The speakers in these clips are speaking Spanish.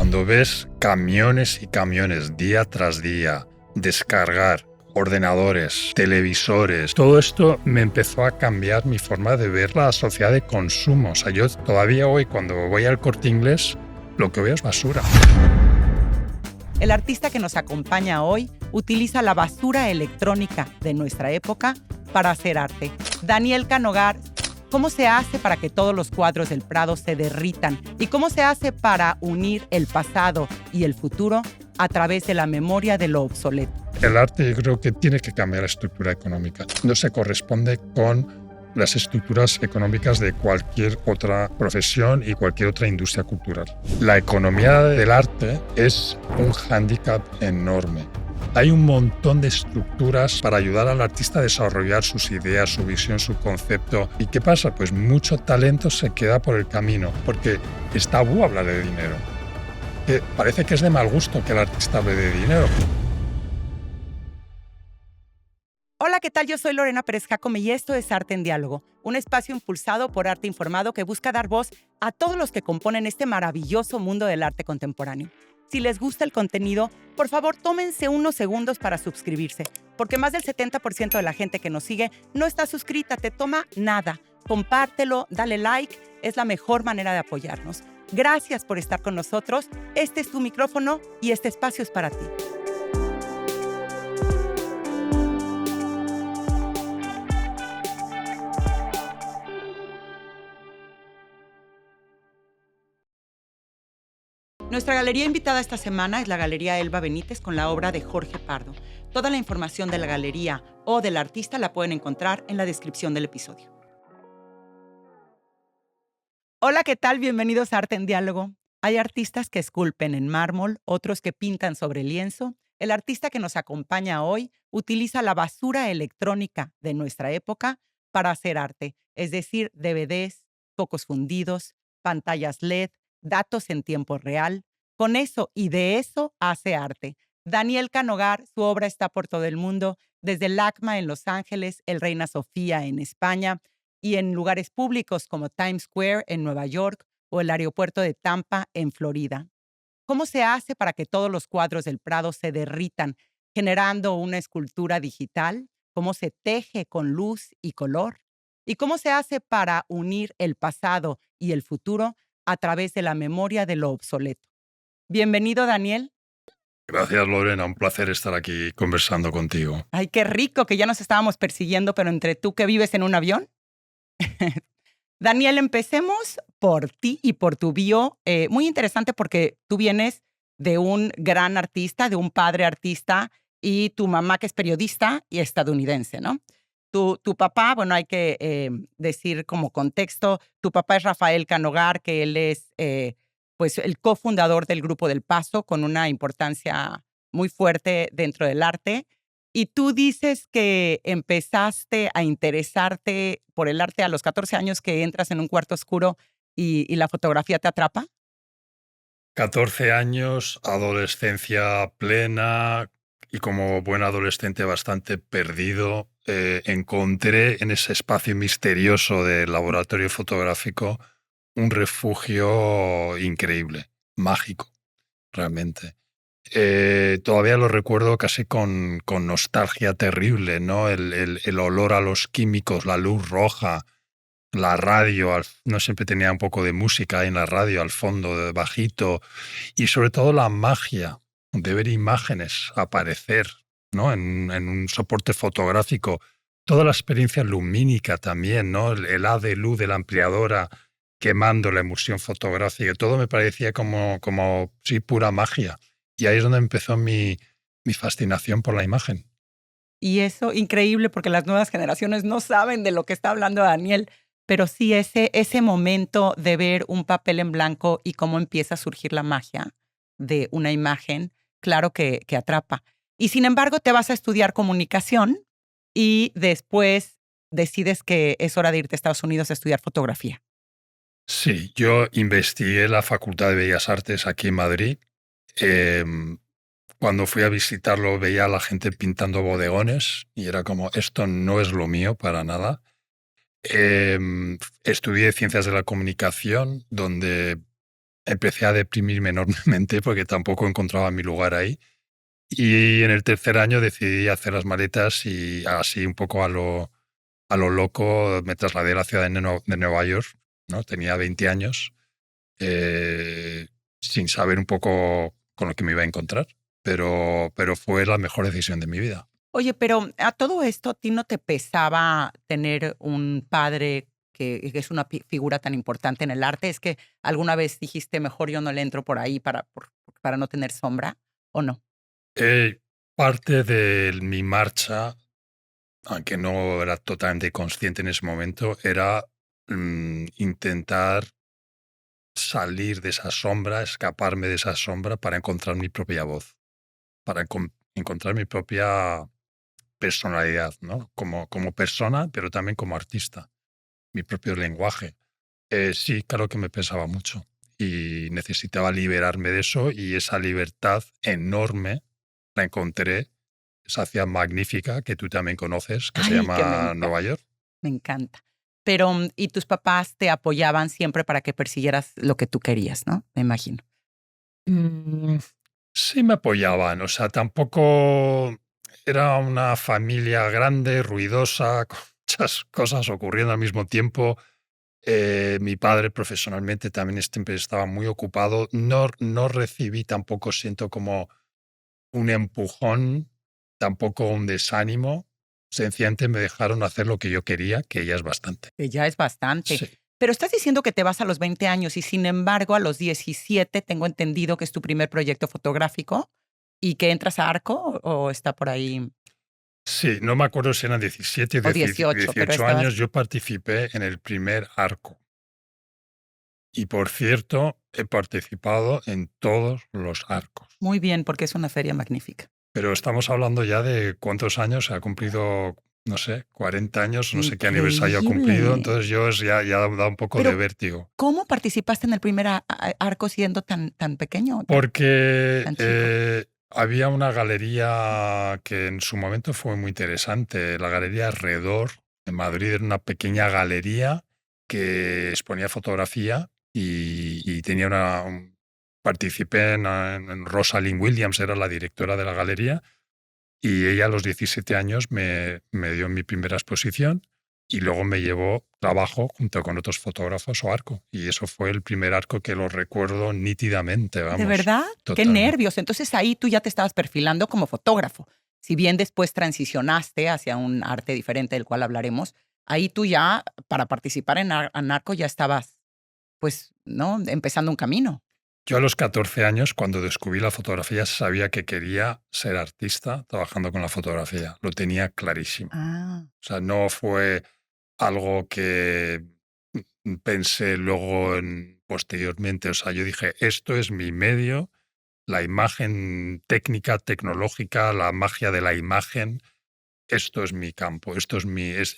Cuando ves camiones y camiones día tras día, descargar ordenadores, televisores, todo esto me empezó a cambiar mi forma de ver la sociedad de consumo. O sea, yo todavía hoy cuando voy al Corte Inglés, lo que veo es basura. El artista que nos acompaña hoy utiliza la basura electrónica de nuestra época para hacer arte. Daniel Canogar, ¿cómo se hace para que todos los cuadros del Prado se derritan? ¿Y cómo se hace para unir el pasado y el futuro a través de la memoria de lo obsoleto? El arte, yo creo que tiene que cambiar la estructura económica. No se corresponde con las estructuras económicas de cualquier otra profesión y cualquier otra industria cultural. La economía del arte es un hándicap enorme. Hay un montón de estructuras para ayudar al artista a desarrollar sus ideas, su visión, su concepto. ¿Y qué pasa? Pues mucho talento se queda por el camino, porque es tabú hablar de dinero. Parece que es de mal gusto que el artista hable de dinero. Hola, ¿qué tal? Yo soy Lorena Pérez Jacome y esto es Arte en Diálogo, un espacio impulsado por Arte Informado que busca dar voz a todos los que componen este maravilloso mundo del arte contemporáneo. Si les gusta el contenido, por favor, tómense unos segundos para suscribirse, porque más del 70% de la gente que nos sigue no está suscrita, te toma nada. Compártelo, dale like, es la mejor manera de apoyarnos. Gracias por estar con nosotros. Este es tu micrófono y este espacio es para ti. Nuestra galería invitada esta semana es la Galería Elba Benítez con la obra de Jorge Pardo. Toda la información de la galería o del artista la pueden encontrar en la descripción del episodio. Hola, ¿qué tal? Bienvenidos a Arte en Diálogo. Hay artistas que esculpen en mármol, otros que pintan sobre lienzo. El artista que nos acompaña hoy utiliza la basura electrónica de nuestra época para hacer arte, es decir, DVDs, focos fundidos, pantallas LED, datos en tiempo real. Con eso y de eso hace arte. Daniel Canogar, su obra está por todo el mundo, desde el ACMA en Los Ángeles, el Reina Sofía en España y en lugares públicos como Times Square en Nueva York o el aeropuerto de Tampa en Florida. ¿Cómo se hace para que todos los cuadros del Prado se derritan, generando una escultura digital? ¿Cómo se teje con luz y color? ¿Y cómo se hace para unir el pasado y el futuro a través de la memoria de lo obsoleto? Bienvenido, Daniel. Gracias, Lorena. Un placer estar aquí conversando contigo. Ay, qué rico que ya nos estábamos persiguiendo, pero entre tú que vives en un avión. Daniel, empecemos por ti y por tu bio. Muy interesante porque tú vienes de un gran artista, de un padre artista, y tu mamá que es periodista y estadounidense, ¿no? Tu papá, bueno, hay que decir como contexto, tu papá es Rafael Canogar, que él es pues el cofundador del Grupo del Paso, con una importancia muy fuerte dentro del arte. Y tú dices que empezaste a interesarte por el arte a los 14 años, que entras en un cuarto oscuro y la fotografía te atrapa. 14 años, adolescencia plena y como buen adolescente bastante perdido, encontré en ese espacio misterioso del laboratorio fotográfico un refugio increíble, mágico, realmente. Todavía lo recuerdo casi con nostalgia terrible, ¿no? El olor a los químicos, la luz roja, la radio, no siempre tenía un poco de música ahí en la radio, al fondo, de bajito, y sobre todo la magia de ver imágenes aparecer, ¿no? En un soporte fotográfico. Toda la experiencia lumínica también, ¿no? El haz de luz de la ampliadora quemando la emulsión fotográfica, todo me parecía como sí, pura magia. Y ahí es donde empezó mi fascinación por la imagen. Y eso, increíble, porque las nuevas generaciones no saben de lo que está hablando Daniel, pero sí ese momento de ver un papel en blanco y cómo empieza a surgir la magia de una imagen, claro que atrapa. Y sin embargo, te vas a estudiar comunicación y después decides que es hora de irte a Estados Unidos a estudiar fotografía. Sí, yo investigué en la Facultad de Bellas Artes aquí en Madrid. Cuando fui a visitarlo veía a la gente pintando bodegones y era como, esto no es lo mío para nada. Estudié Ciencias de la Comunicación, donde empecé a deprimirme enormemente porque tampoco encontraba mi lugar ahí. Y en el tercer año decidí hacer las maletas y así un poco a lo loco me trasladé a la ciudad de Nueva York, ¿no? Tenía 20 años, sin saber un poco con lo que me iba a encontrar, pero fue la mejor decisión de mi vida. Oye, pero a todo esto, ¿a ti no te pesaba tener un padre que es una figura tan importante en el arte? ¿Es que alguna vez dijiste, mejor yo no le entro por ahí para no tener sombra, o no? Parte de mi marcha, aunque no era totalmente consciente en ese momento, era intentar salir de esa sombra, escaparme de esa sombra para encontrar mi propia voz, para encontrar mi propia personalidad, ¿no? Como persona, pero también como artista, mi propio lenguaje. Sí, claro que me pesaba mucho y necesitaba liberarme de eso y esa libertad enorme la encontré, esa ciudad magnífica que tú también conoces, que se Ay, que llama Nueva York. me encanta. Pero, ¿y tus papás te apoyaban siempre para que persiguieras lo que tú querías, no? Me imagino. Mm, sí me apoyaban, o sea, tampoco era una familia grande, ruidosa, con muchas cosas ocurriendo al mismo tiempo. Mi padre profesionalmente también siempre estaba muy ocupado. No recibí tampoco, siento como un empujón, tampoco un desánimo. Sencillamente me dejaron hacer lo que yo quería, que ya es bastante. Que ya es bastante. Sí. Pero estás diciendo que te vas a los 20 años y sin embargo a los 17 tengo entendido que es tu primer proyecto fotográfico y que entras a Arco o está por ahí, Sí, no me acuerdo si eran 17 o o 18, pero 18 estabas años. Yo participé en el primer arco. Y por cierto, he participado en todos los arcos. muy bien porque es una feria magnífica. Pero estamos hablando ya de cuántos años se ha cumplido, no sé, 40 años, no sé qué aniversario ha cumplido. Increíble. Entonces ya da un poco de Pero, vértigo. ¿cómo participaste en el primer arco siendo tan pequeño, Porque tan chico? había una galería que en su momento fue muy interesante, la Galería Redor en Madrid. Era una pequeña galería que exponía fotografía y tenía participé en Rosalind Williams, era la directora de la galería, y ella a los 17 años me dio mi primera exposición y luego me llevó trabajo junto con otros fotógrafos o arco. Y eso fue el primer arco que lo recuerdo nítidamente, ¿De vamos, verdad? Qué totalmente. nervios. Entonces ahí tú ya te estabas perfilando como fotógrafo. Si bien después transicionaste hacia un arte diferente del cual hablaremos, ahí tú ya, para participar en Anarco, ya estabas, pues, ¿no? Empezando un camino. Yo a los 14 años, cuando descubrí la fotografía, sabía que quería ser artista trabajando con la fotografía. Lo tenía clarísimo. Ah, O sea, no fue algo que pensé luego posteriormente. O sea, yo dije, esto es mi medio, la imagen técnica, tecnológica, la magia de la imagen, esto es mi campo, esto es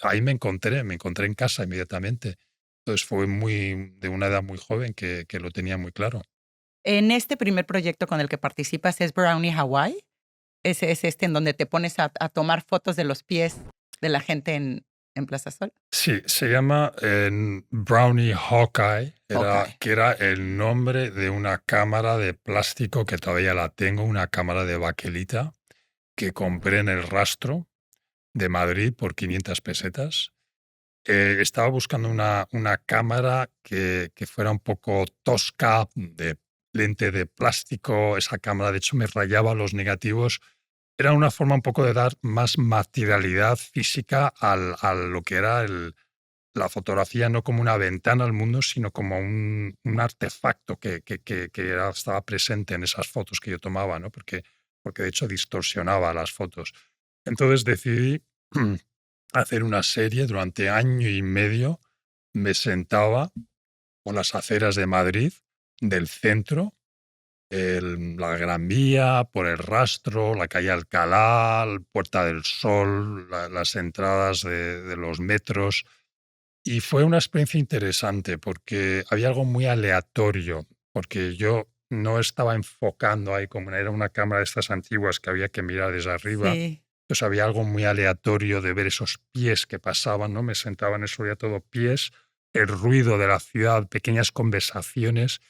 ahí me encontré en casa inmediatamente. Entonces fue de una edad muy joven que lo tenía muy claro. en este primer proyecto con el que participas es Brownie Hawaii. Ese es este en donde te pones a tomar fotos de los pies de la gente en Plaza Sol. Sí, se llama Brownie Hawkeye, Hawkeye. que era el nombre de una cámara de plástico que todavía la tengo, una cámara de baquelita que compré en el Rastro de Madrid por 500 pesetas. Estaba buscando una cámara que fuera un poco tosca, de lente de plástico. Esa cámara, de hecho, me rayaba los negativos. Era una forma un poco de dar más materialidad física a lo que era la fotografía, no como una ventana al mundo, sino como un artefacto que estaba presente en esas fotos que yo tomaba, ¿no? Porque de hecho distorsionaba las fotos. Entonces decidí hacer una serie durante año y medio. Me sentaba por las aceras de Madrid, del centro, la Gran Vía, por el Rastro, la calle Alcalá, Puerta del Sol, las entradas de los metros. Y fue una experiencia interesante porque había algo muy aleatorio, porque yo no estaba enfocando ahí como era una cámara de estas antiguas que había que mirar desde arriba. Sí. Entonces había algo muy aleatorio de ver esos pies que pasaban, ¿no? Me sentaba en eso, veía todo pies, el ruido de la ciudad, pequeñas conversaciones.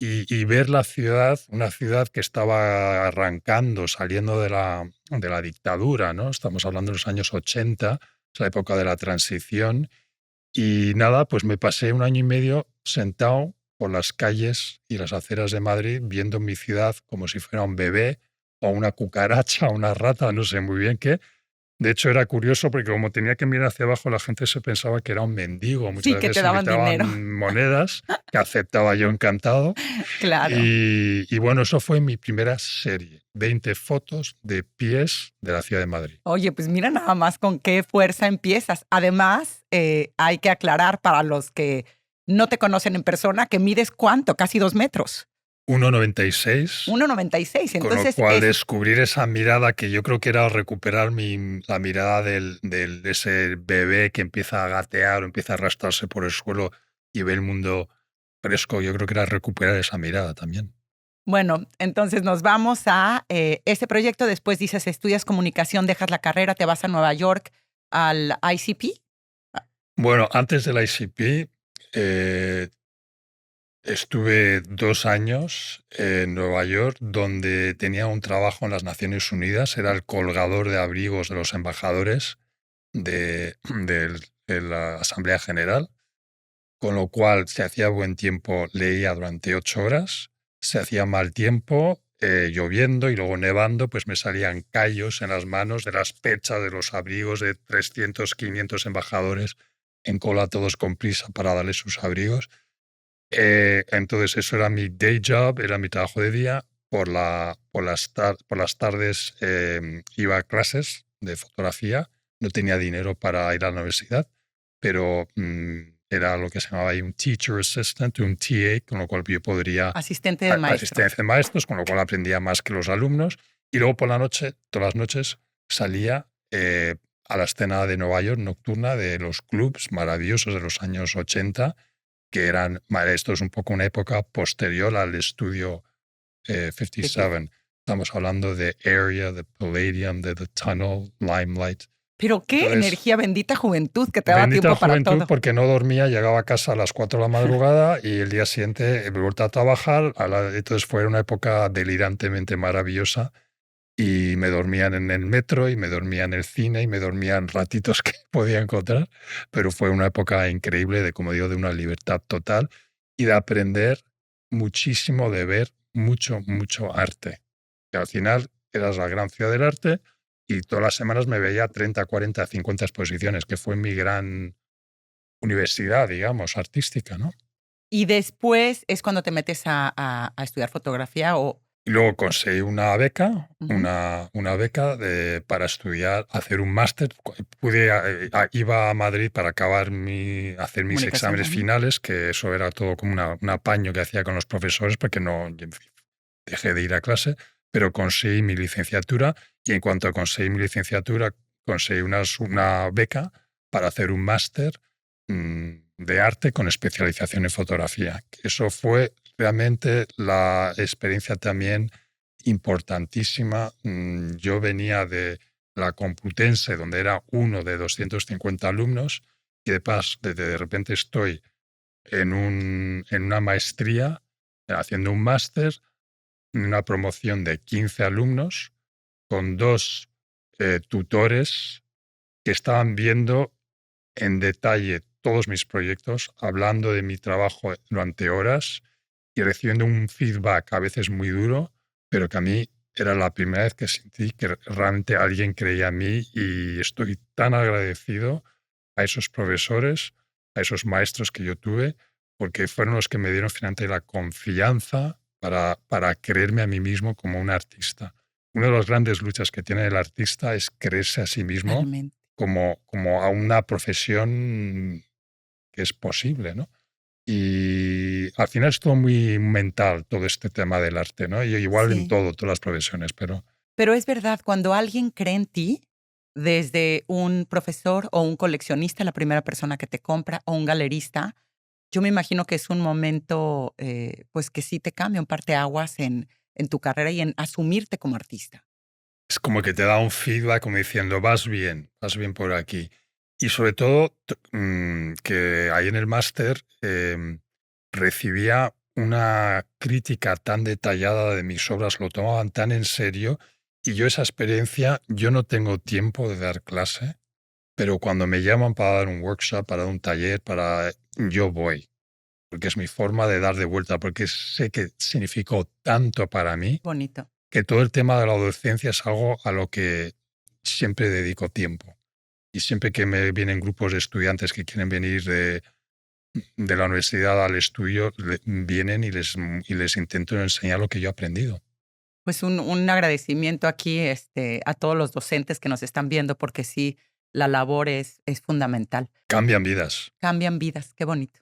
y ver la ciudad, una ciudad que estaba arrancando, saliendo de la dictadura, ¿no? Estamos hablando de los años 80, es la época de la transición. Y nada, pues me pasé un año y medio sentado por las calles y las aceras de Madrid viendo mi ciudad como si fuera un bebé o una cucaracha o una rata, no sé muy bien qué. De hecho, era curioso porque como tenía que mirar hacia abajo, la gente se pensaba que era un mendigo. Muchas Sí, que te veces daban dinero. invitaban monedas que aceptaba yo encantado. Claro. Y bueno, eso fue mi primera serie. 20 fotos de pies de la ciudad de Madrid. Oye, pues mira nada más con qué fuerza empiezas. Además, hay que aclarar para los que no te conocen en persona que mides ¿cuánto? Casi 2 metros. 1,96. 1,96. Con lo Entonces cual, es descubrir esa mirada que yo creo que era recuperar la mirada de ese bebé que empieza a gatear o empieza a arrastrarse por el suelo y ve el mundo fresco, yo creo que era recuperar esa mirada también. bueno, entonces nos vamos a ese proyecto. Después dices, estudias comunicación, dejas la carrera, te vas a Nueva York al ICP. Bueno, antes del ICP, estuve 2 años en Nueva York, donde tenía un trabajo en las Naciones Unidas, era el colgador de abrigos de los embajadores de la Asamblea General. Con lo cual, si hacía buen tiempo, leía durante 8 horas. Si hacía mal tiempo, lloviendo y luego nevando, pues me salían callos en las manos de las pechas de los abrigos de 300, 500 embajadores en cola, todos con prisa para darles sus abrigos. Entonces, eso era mi day job, era mi trabajo de día. Por las tardes iba a clases de fotografía. No tenía dinero para ir a la universidad, pero era lo que se llamaba ahí un teacher assistant, un TA, con lo cual yo podría Asistente de maestro. asistencia de maestros, con lo cual aprendía más que los alumnos. Y luego por la noche, todas las noches, salía a la escena de Nueva York nocturna de los clubs maravillosos de los años 80, que eran, esto es un poco una época posterior al estudio 57. Estamos hablando de Area, de Palladium, de The Tunnel, Limelight. Pero qué Entonces, energía, bendita juventud que te daba bendita tiempo para juventud, todo. porque no dormía, llegaba a casa a las 4 de la madrugada y el día siguiente he vuelto a trabajar. Entonces fue una época delirantemente maravillosa y me dormían en el metro y me dormía en el cine y me dormía en ratitos que podía encontrar, pero fue una época increíble de, como digo, de una libertad total y de aprender muchísimo, de ver mucho, mucho arte. Que al final eras la gran ciudad del arte y todas las semanas me veía 30, 40, 50 exposiciones, que fue mi gran universidad, digamos, artística, ¿no? Y después es cuando te metes a estudiar fotografía o... Y luego conseguí una beca, Ujú. una beca para estudiar, hacer un máster. Iba a Madrid para hacer mis Comunicación. exámenes Ujú. finales, que eso era todo como un apaño que hacía con los profesores, porque no dejé de ir a clase, pero conseguí mi licenciatura y en cuanto conseguí mi licenciatura, conseguí una beca para hacer un máster de arte con especialización en fotografía. Eso fue realmente la experiencia también importantísima. Yo venía de la Complutense, donde era uno de 250 alumnos, y de repente estoy en una maestría, haciendo un máster, en una promoción de 15 alumnos, con 2 tutores que estaban viendo en detalle todos mis proyectos, hablando de mi trabajo durante horas y recibiendo un feedback a veces muy duro, pero que a mí era la primera vez que sentí que realmente alguien creía en mí y estoy tan agradecido a esos profesores, a esos maestros que yo tuve, porque fueron los que me dieron finalmente la confianza para creerme a mí mismo como un artista. Una de las grandes luchas que tiene el artista es creerse a sí mismo Totalmente. como a una profesión que es posible, ¿no? Y al final es todo muy mental, todo este tema del arte, ¿no? Y igual en Sí. todas las profesiones, pero Pero es verdad, cuando alguien cree en ti, desde un profesor o un coleccionista, la primera persona que te compra, o un galerista, yo me imagino que es un momento, pues que sí te cambia un parteaguas en tu carrera y en asumirte como artista. es como que te da un feedback como diciendo, vas bien por aquí. Y sobre todo que ahí en el máster recibía una crítica tan detallada de mis obras, lo tomaban tan en serio, y yo esa experiencia, yo no tengo tiempo de dar clase, pero cuando me llaman para dar un workshop, para dar un taller, yo voy, porque es mi forma de dar de vuelta, porque sé que significó tanto para mí Bonito. que todo el tema de la docencia es algo a lo que siempre dedico tiempo. Y siempre que me vienen grupos de estudiantes que quieren venir de la universidad al estudio, vienen y les intento enseñar lo que yo he aprendido. Pues un agradecimiento aquí, a todos los docentes que nos están viendo, porque sí, la labor es fundamental. Cambian vidas. Cambian vidas, qué bonito.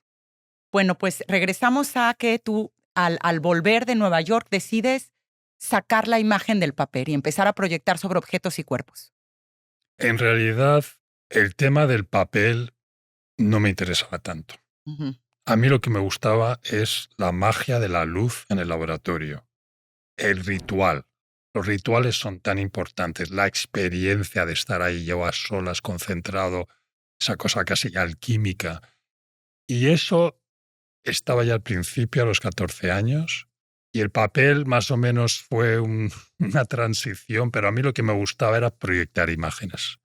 Bueno, pues regresamos a que tú, al volver de Nueva York, decides sacar la imagen del papel y empezar a proyectar sobre objetos y cuerpos. En realidad, el tema del papel no me interesaba tanto. Ujú. A mí lo que me gustaba es la magia de la luz en el laboratorio, el ritual. Los rituales son tan importantes, la experiencia de estar ahí yo a solas, concentrado, esa cosa casi alquímica. Y eso estaba ya al principio, a los 14 años, y el papel más o menos fue una transición, pero a mí lo que me gustaba era proyectar imágenes.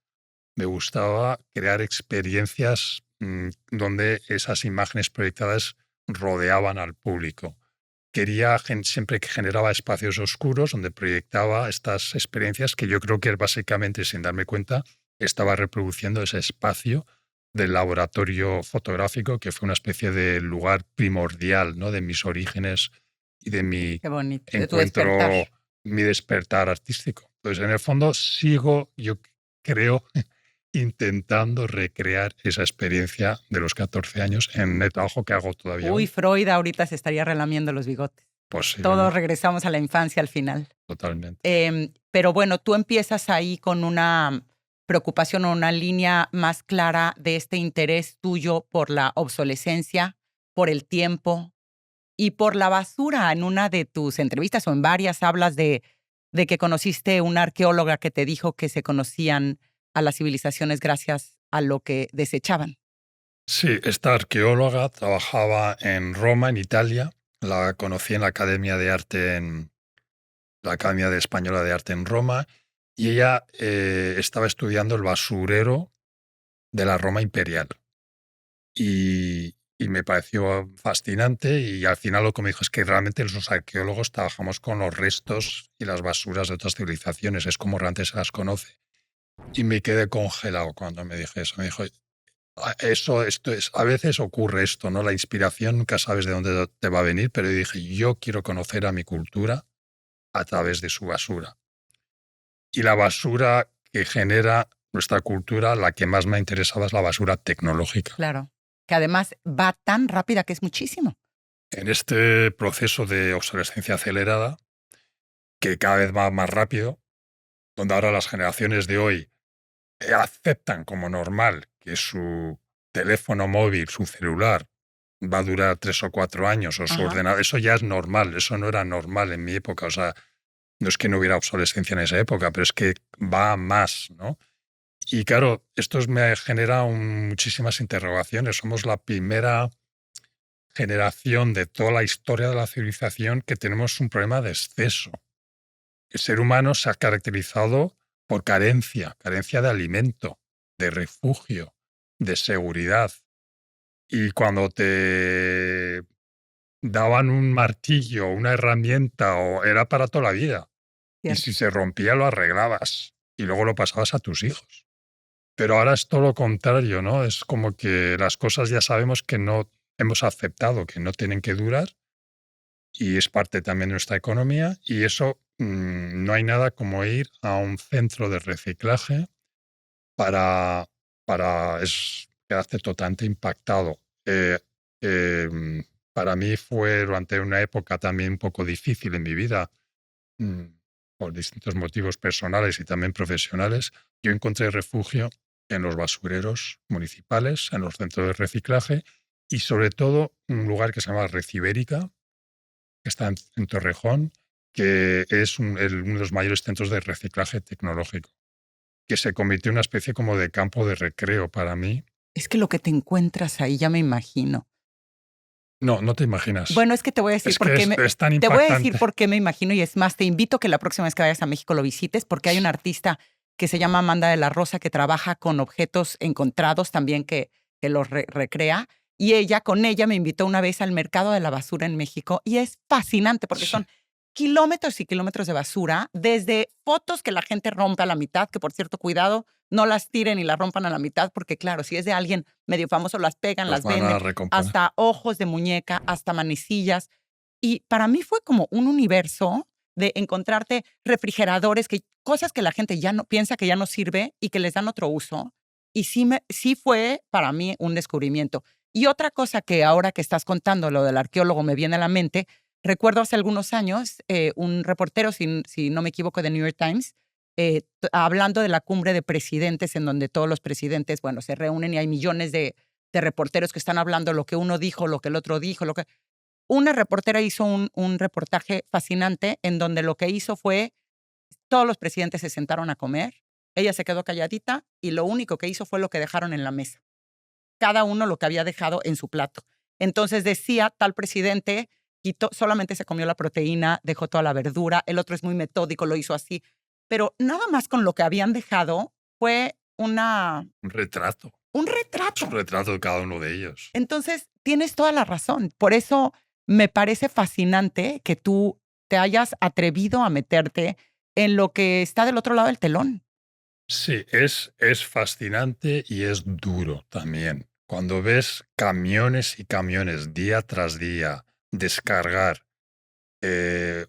Me gustaba crear experiencias donde esas imágenes proyectadas rodeaban al público. Quería siempre que generaba espacios oscuros donde proyectaba estas experiencias que yo creo que básicamente, sin darme cuenta, estaba reproduciendo ese espacio del laboratorio fotográfico, que fue una especie de lugar primordial, ¿no?, de mis orígenes y de mi Qué bonito, de tu despertar. encuentro, mi despertar artístico. Entonces, en el fondo, sigo, yo creo, intentando recrear esa experiencia de los 14 años en el trabajo que hago todavía Uy, hoy. Freud ahorita se estaría relamiendo los bigotes. Todos Posiblemente, regresamos a la infancia al final. totalmente. Pero bueno, tú empiezas ahí con una preocupación o una línea más clara de este interés tuyo por la obsolescencia, por el tiempo y por la basura. En una de tus entrevistas o en varias hablas de que conociste una arqueóloga que te dijo que se conocían a las civilizaciones gracias a lo que desechaban. Sí, esta arqueóloga trabajaba en Roma, en Italia. La conocí en la Academia de Arte, en la Academia de Española de Arte en Roma, y ella estaba estudiando el basurero de la Roma imperial. Y me pareció fascinante, y al final lo que me dijo es que realmente los arqueólogos trabajamos con los restos y las basuras de otras civilizaciones, es como realmente se las conoce. Y me quedé congelado cuando me dije eso. Me dijo, esto es, a veces ocurre esto, ¿no? La inspiración nunca sabes de dónde te va a venir, pero yo dije, yo quiero conocer a mi cultura a través de su basura. Y la basura que genera nuestra cultura, la que más me interesaba es la basura tecnológica. Claro. Que además va tan rápida que es muchísimo. En este proceso de obsolescencia acelerada, que cada vez va más rápido, donde ahora las generaciones de hoy aceptan como normal que su teléfono móvil, su celular, va a durar 3 o 4 años, o su Ajá. ordenador, eso ya es normal, eso no era normal en mi época, o sea, no es que no hubiera obsolescencia en esa época, pero es que va a más, ¿no? Y claro, me genera muchísimas interrogaciones. Somos la primera generación de toda la historia de la civilización que tenemos un problema de exceso. El ser humano se ha caracterizado por carencia de alimento, de refugio, de seguridad. Y cuando te daban un martillo, una herramienta, o era para toda la vida. Y Cierto. si se rompía, lo arreglabas y luego lo pasabas a tus hijos. Pero ahora es todo lo contrario, ¿no? Es como que las cosas ya sabemos que no hemos aceptado, que no tienen que durar, y es parte también de nuestra economía, y eso no hay nada como ir a un centro de reciclaje para, quedarte totalmente impactado. Para mí fue durante una época también un poco difícil en mi vida, mm, por distintos motivos personales y también profesionales. Yo encontré refugio en los basureros municipales, en los centros de reciclaje, y sobre todo un lugar que se llama Recibérica, que está en Torrejón, que es uno de los mayores centros de reciclaje tecnológico, que se convirtió en una especie como de campo de recreo para mí. Es que lo que te encuentras ahí, ya me imagino. No, no te imaginas. Bueno, es que te voy a decir Es por que qué es tan te voy a decir impactante. por qué me imagino, y es más, te invito que la próxima vez que vayas a México lo visites, porque hay una artista que se llama Amanda de la Rosa que trabaja con objetos encontrados también que los recrea. Y con ella me invitó una vez al mercado de la basura en México y es fascinante porque Sí, son kilómetros y kilómetros de basura, desde fotos que la gente rompe a la mitad, que por cierto, cuidado, no las tiren y las rompan a la mitad, porque claro, si es de alguien medio famoso, las pegan, los las van venden, a recomponer. hasta ojos de muñeca, hasta manecillas. Y para mí fue como un universo de encontrarte refrigeradores, cosas que la gente ya no piensa que ya no sirve y que les dan otro uso. Y sí fue para mí un descubrimiento. Y otra cosa que ahora que estás contando, lo del arqueólogo, me viene a la mente, recuerdo hace algunos años un reportero, si no me equivoco, de New York Times, hablando de la cumbre de presidentes, en donde todos los presidentes, bueno, se reúnen y hay millones de reporteros que están hablando lo que uno dijo, lo que el otro dijo, lo que... Una reportera hizo un reportaje fascinante en donde lo que hizo fue, todos los presidentes se sentaron a comer, ella se quedó calladita y lo único que hizo fue lo que dejaron en la mesa. Cada uno lo que había dejado en su plato. Entonces decía, tal presidente solamente se comió la proteína, dejó toda la verdura, el otro es muy metódico, lo hizo así. Pero nada más con lo que habían dejado fue Un retrato. un Es un retrato. retrato de cada uno de ellos. Entonces, tienes toda la razón. Por eso me parece fascinante que tú te hayas atrevido a meterte en lo que está del otro lado del telón. Sí, es fascinante y es duro también. Cuando ves camiones y camiones día tras día descargar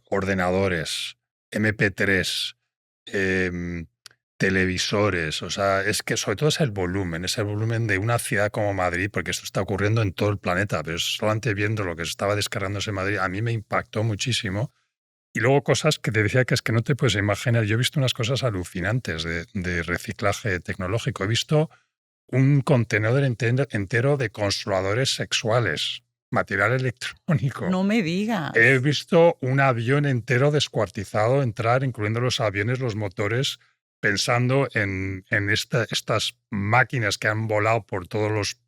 ordenadores, MP3, em, televisores, o sea, es que sobre todo es el volumen de una ciudad como Madrid, porque esto está ocurriendo en todo el planeta, pero solamente viendo lo que se estaba descargándose en Madrid, a mí me impactó muchísimo. Y luego cosas que te decía que es que no te puedes imaginar. Yo he visto unas cosas alucinantes de reciclaje tecnológico. He visto un contenedor entero de consoladores sexuales, material electrónico. No me He digas. visto un avión entero descuartizado entrar, incluyendo los aviones, los motores, pensando en estas máquinas que han volado por todos los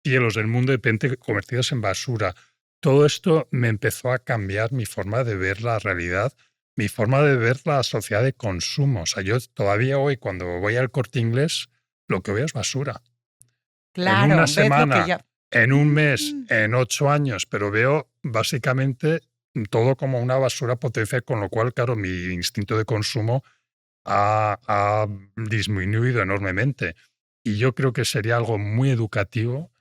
cielos del mundo de repente convertidos en basura. Todo esto me empezó a cambiar mi forma de ver la realidad, mi forma de ver la sociedad de consumo. O sea, yo todavía hoy, cuando voy al Corte Inglés, lo que veo es basura. En una Claro, ves lo que semana, ya... en un mes, Mm. en 8 años, pero veo básicamente todo como una basura potencial, con lo cual, claro, mi instinto de consumo ha disminuido enormemente. Y yo creo que sería algo muy educativo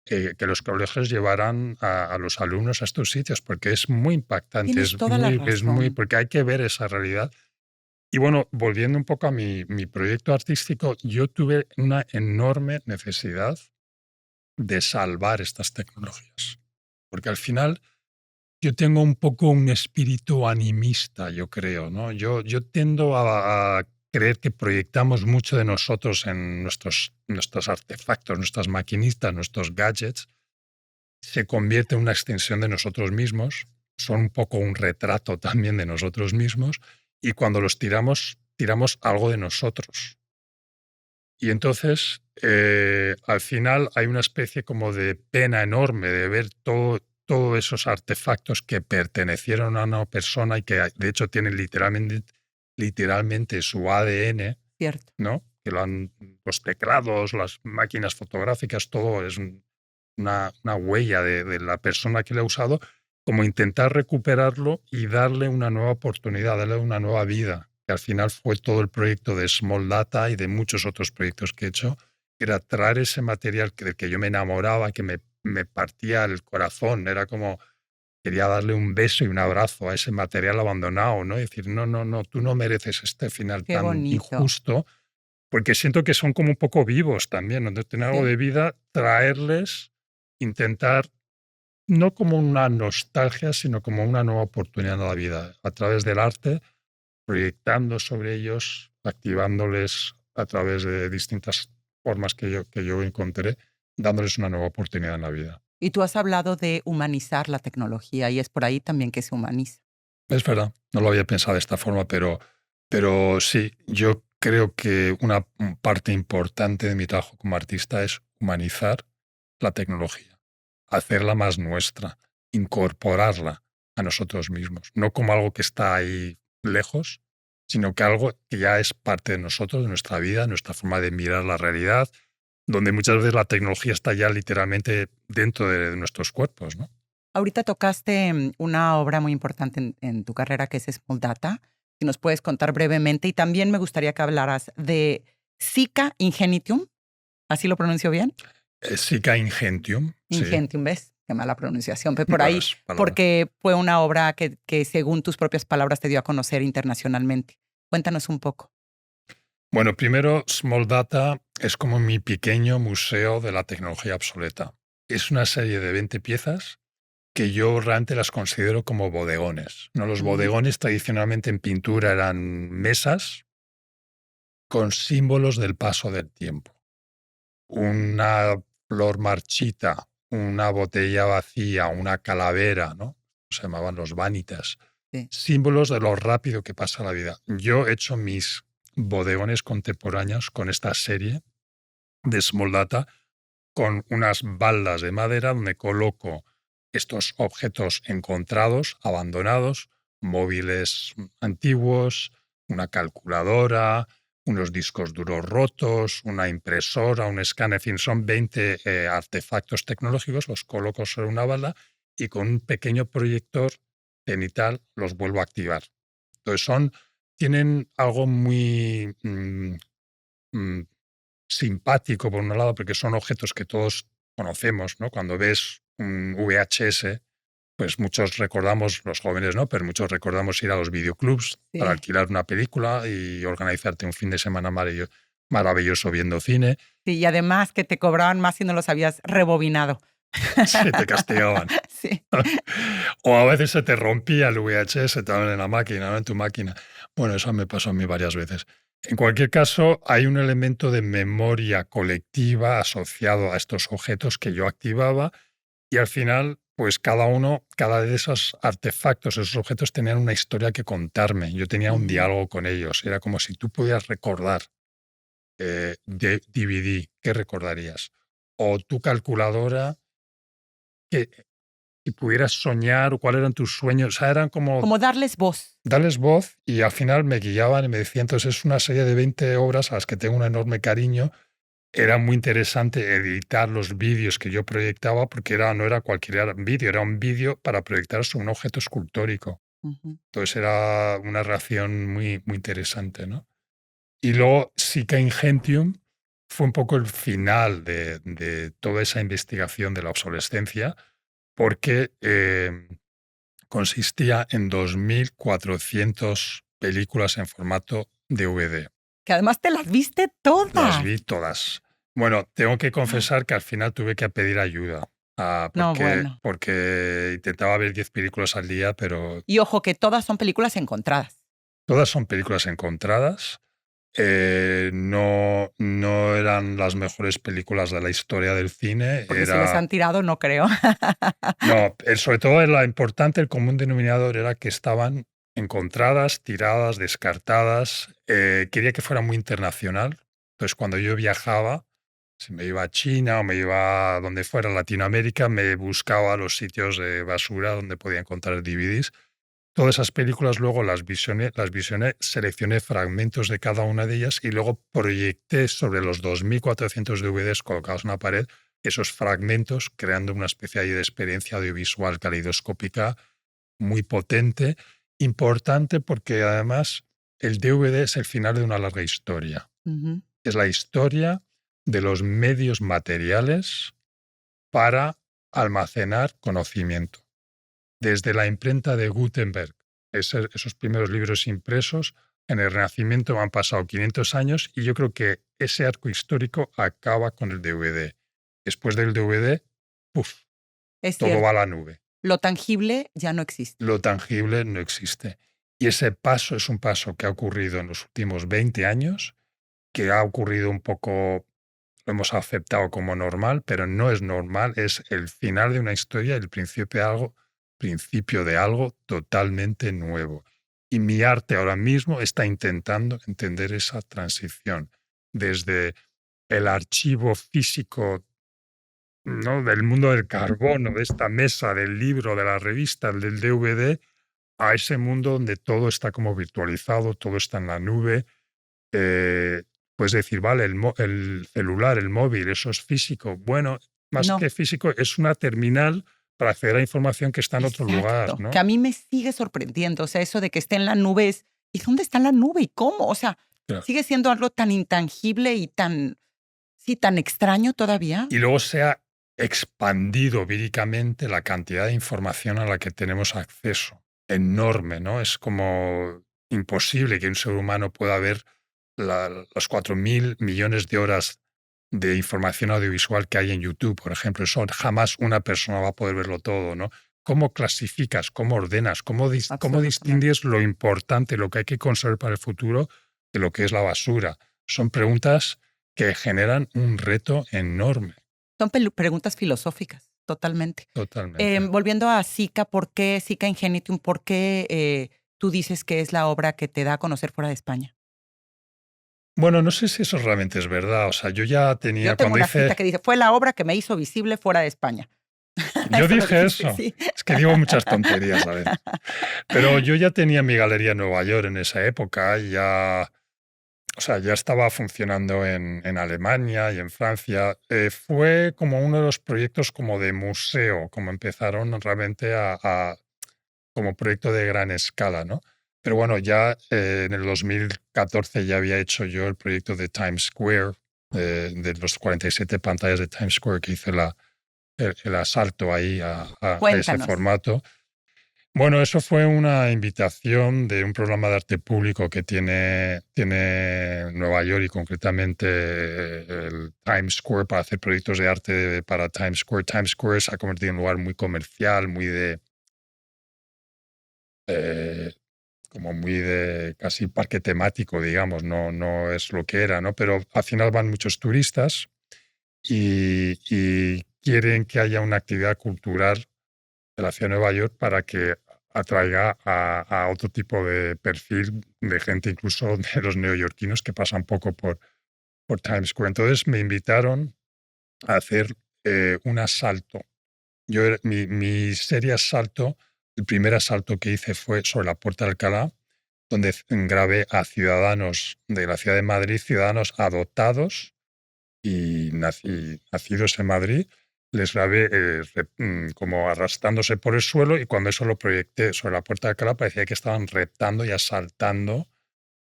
que los colegios llevaran a los alumnos a estos sitios, porque es muy impactante, Tienes toda la razón. porque hay que ver esa realidad. Y bueno, volviendo un poco a mi proyecto artístico, yo tuve una enorme necesidad de salvar estas tecnologías, porque al final yo tengo un poco un espíritu animista, yo creo, ¿no? Yo tiendo a creer que proyectamos mucho de nosotros en nuestros artefactos, nuestras maquinitas, nuestros gadgets, se convierte en una extensión de nosotros mismos, son un poco un retrato también de nosotros mismos, y cuando los tiramos, tiramos algo de nosotros. Y entonces, al final hay una especie como de pena enorme de ver todos esos artefactos que pertenecieron a una persona y que de hecho tienen literalmente su ADN, Cierto. ¿no? Que los teclados, las máquinas fotográficas, todo es una huella de la persona que lo ha usado, como intentar recuperarlo y darle una nueva oportunidad, darle una nueva vida, que al final fue todo el proyecto de Small Data y de muchos otros proyectos que he hecho, era traer ese material del que yo me enamoraba, que me partía el corazón, era como quería darle un beso y un abrazo a ese material abandonado, ¿no? Y decir, no, no, no, tú no mereces este final Qué tan bonito. injusto, porque siento que son como un poco vivos también, donde tienen algo Sí. de vida, traerles, intentar, no como una nostalgia, sino como una nueva oportunidad en la vida, a través del arte, proyectando sobre ellos, activándoles a través de distintas formas que yo encontré, dándoles una nueva oportunidad en la vida. Y tú has hablado de humanizar la tecnología y es por ahí también que se humaniza. Es verdad, no lo había pensado de esta forma, pero sí, yo creo que una parte importante de mi trabajo como artista es humanizar la tecnología. hacerla más nuestra, incorporarla a nosotros mismos, no como algo que está ahí lejos, sino que algo que ya es parte de nosotros, de nuestra vida, nuestra forma de mirar la realidad, donde muchas veces la tecnología está ya literalmente dentro de nuestros cuerpos, ¿no? Ahorita tocaste una obra muy importante en tu carrera que es Small Data. Si nos puedes contar brevemente. Y también me gustaría que hablaras de Zika Ingenitum. ¿Así lo pronuncio bien? Sica Ingentium, sí. Ingentium, ¿ves? Qué mala pronunciación. Pero por Bueno, ahí, es palabra. porque fue una obra que según tus propias palabras te dio a conocer internacionalmente. Cuéntanos un poco. Bueno, primero, Small Data es como mi pequeño museo de la tecnología obsoleta. Es una serie de 20 piezas que yo realmente las considero como bodegones, ¿no? Los Ujú. bodegones tradicionalmente en pintura eran mesas con símbolos del paso del tiempo. Una flor marchita, una botella vacía, una calavera, ¿no? Se llamaban los vanitas. Sí. Símbolos de lo rápido que pasa la vida. Yo he hecho mis bodegones contemporáneos con esta serie de Small Data, con unas baldas de madera donde coloco estos objetos encontrados, abandonados, móviles antiguos, una calculadora, unos discos duros rotos, una impresora, un escáner, en fin, son 20 artefactos tecnológicos, los coloco sobre una balda y con un pequeño proyector cenital los vuelvo a activar. Entonces tienen algo muy mm, simpático por un lado, porque son objetos que todos conocemos, ¿no? Cuando ves un VHS, pues muchos recordamos, los jóvenes no, pero muchos recordamos ir a los videoclubs para Sí. alquilar una película y organizarte un fin de semana maravilloso viendo cine. Sí, y además que te cobraban más si no los habías rebobinado. Sí, te castigaban. Sí. O a veces se te rompía el VHS también en la máquina, ¿no? En tu máquina. Bueno, eso me pasó a mí varias veces. En cualquier caso, hay un elemento de memoria colectiva asociado a estos objetos que yo activaba y al final, pues cada de esos artefactos, esos objetos tenían una historia que contarme. Yo tenía un Ujú. diálogo con ellos. Era como si tú pudieras recordar de DVD, ¿qué recordarías? O tu calculadora, que si pudieras soñar o cuáles eran tus sueños. O sea, eran como Como darles voz. darles voz y al final me guiaban y me decían, entonces es una serie de 20 obras a las que tengo un enorme cariño. Era muy interesante editar los vídeos que yo proyectaba porque no era cualquier vídeo, era un vídeo para proyectar sobre un objeto escultórico. Ujú. Entonces era una relación muy, muy interesante, ¿no? Y luego Sica Ingentium fue un poco el final de toda esa investigación de la obsolescencia porque consistía en 2.400 películas en formato DVD. Que además te las viste Las todas. vi todas. Bueno, tengo que confesar que al final tuve que pedir ayuda, No, porque, bueno. porque intentaba ver 10 películas al día, pero Y ojo, que todas son películas encontradas. todas son películas encontradas. No eran las mejores películas de la historia del cine. Porque si les han tirado, no creo. No, sobre todo la importante, el común denominador era que estaban encontradas, tiradas, descartadas. Quería que fuera muy internacional. Entonces, cuando yo viajaba, si me iba a China o me iba a donde fuera, Latinoamérica, me buscaba los sitios de basura donde podía encontrar DVDs. Todas esas películas luego las visioné, seleccioné fragmentos de cada una de ellas y luego proyecté sobre los 2.400 DVDs colocados en la pared esos fragmentos, creando una especie ahí de experiencia audiovisual caleidoscópica muy potente, importante porque además el DVD es el final de una larga historia. Ujú. Es la historia de los medios materiales para almacenar conocimiento desde la imprenta de Gutenberg, esos primeros libros impresos, en el Renacimiento han pasado 500 años y yo creo que ese arco histórico acaba con el DVD. Después del DVD, ¡puf!, Es todo cierto. va a la nube. Lo tangible ya no existe. Lo tangible no existe. Y ese paso es un paso que ha ocurrido en los últimos 20 años, que ha ocurrido un poco, lo hemos aceptado como normal, pero no es normal, es el final de una historia, el principio de algo totalmente nuevo. Y mi arte ahora mismo está intentando entender esa transición desde el archivo físico ¿no? Del mundo del carbono, de esta mesa, del libro, de la revista, del DVD, a ese mundo donde todo está como virtualizado, todo está en la nube. Puedes decir, vale, el celular, el móvil, eso es físico. Bueno, más No, que físico, es una terminal para acceder a información que está en otro lugar, exacto, que ¿no? a mí me sigue sorprendiendo, o sea, eso de que esté en la nube es, ¿y dónde está la nube y cómo? O sea, Claro. sigue siendo algo tan intangible y tan, sí, tan extraño todavía. Y luego se ha expandido víricamente la cantidad de información a la que tenemos acceso. Enorme, ¿no? Es como imposible que un ser humano pueda ver las 4.000 millones de horas de información audiovisual que hay en YouTube, por ejemplo. Eso jamás una persona va a poder verlo todo, ¿no? ¿Cómo clasificas? ¿Cómo ordenas? ¿Cómo Absolutamente. distingues lo importante, lo que hay que conservar para el futuro, de lo que es la basura? Son preguntas que generan un reto enorme, Son preguntas filosóficas, totalmente. totalmente. Volviendo a Zika, ¿por qué Zika Ingenitum? ¿Por qué tú dices que es la obra que te da a conocer fuera de España? Bueno, no sé si eso realmente es verdad. O sea, yo ya Yo tenía, tengo cuando una cita hice, que dice, fue la obra que me hizo visible fuera de España. yo Eso lo dije dijiste, eso. sí. Es que digo muchas tonterías a veces. Pero yo ya tenía mi galería en Nueva York en esa época y ya, o sea, ya estaba funcionando en Alemania y en Francia. Fue como uno de los proyectos como de museo, como empezaron realmente como proyecto de gran escala, ¿no? Pero bueno, ya en el 2014 ya había hecho yo el proyecto de Times Square, de los 47 pantallas de Times Square, que hice el asalto ahí a ese Cuéntanos. formato. Bueno, eso fue una invitación de un programa de arte público que tiene Nueva York y concretamente el Times Square para hacer proyectos de arte para Times Square. Times Square se ha convertido en un lugar muy comercial, muy de eh, como muy de casi parque temático, digamos, no es lo que era, ¿no? Pero al final van muchos turistas y quieren que haya una actividad cultural de la ciudad de Nueva York para que atraiga a otro tipo de perfil de gente, incluso de los neoyorquinos que pasan poco por Times Square. Entonces me invitaron a hacer un asalto. Mi serie asalto, el primer asalto que hice fue sobre la Puerta de Alcalá, donde grabé a ciudadanos de la ciudad de Madrid, ciudadanos adoptados y nacidos en Madrid. Les grabé como arrastrándose por el suelo y cuando eso lo proyecté sobre la Puerta de Alcalá parecía que estaban reptando y asaltando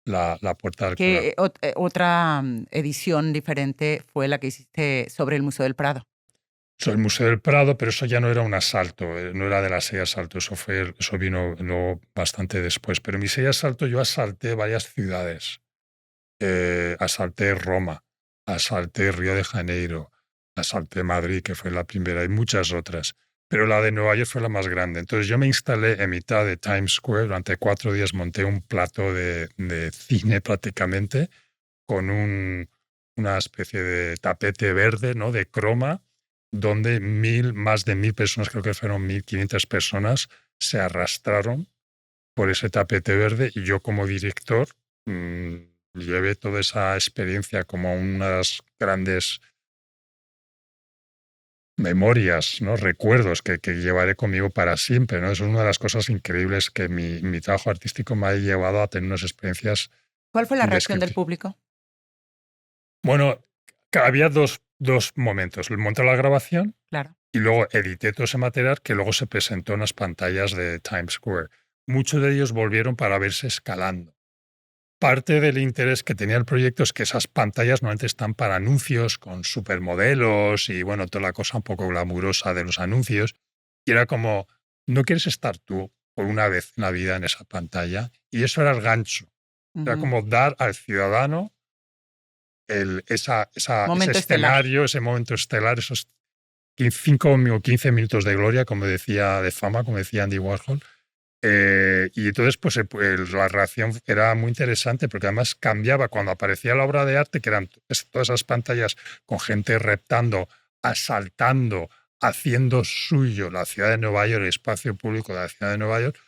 la Puerta de Alcalá. ¿Qué otra edición diferente fue la que hiciste sobre el Museo del Prado? Sobre el Museo del Prado, pero eso ya no era un asalto, no era de la serie asalto, eso vino luego bastante después. Pero en mi serie asalto yo asalté varias ciudades. Asalté Roma, asalté Río de Janeiro, asalté Madrid, que fue la primera, y muchas otras. Pero la de Nueva York fue la más grande. Entonces yo me instalé en mitad de Times Square, durante 4 días monté un plato de cine prácticamente, con una especie de tapete verde, ¿no? De croma, donde más de 1.000 personas, creo que fueron 1.500 personas, se arrastraron por ese tapete verde y yo como director llevé toda esa experiencia como unas grandes memorias, ¿no? Recuerdos que llevaré conmigo para siempre, ¿no? Eso es una de las cosas increíbles que mi trabajo artístico me ha llevado a tener unas experiencias ¿Cuál fue la reacción del indescriptibles. público? Bueno, había dos momentos. Monté la grabación Claro. y luego edité todo ese material que luego se presentó en las pantallas de Times Square. Muchos de ellos volvieron para verse escalando. Parte del interés que tenía el proyecto es que esas pantallas normalmente están para anuncios con supermodelos y bueno, toda la cosa un poco glamurosa de los anuncios. Y era como, no quieres estar tú por una vez en la vida en esa pantalla. Y eso era el gancho. Era Ujú. como dar al ciudadano ese Momento estelar. escenario, ese momento estelar, esos 5 o 15 minutos de gloria, como decía, de fama, como decía Andy Warhol. Y entonces, pues la reacción era muy interesante porque además cambiaba cuando aparecía la obra de arte, que eran todas esas pantallas con gente reptando, asaltando, haciendo suyo la ciudad de Nueva York, el espacio público de la ciudad de Nueva York,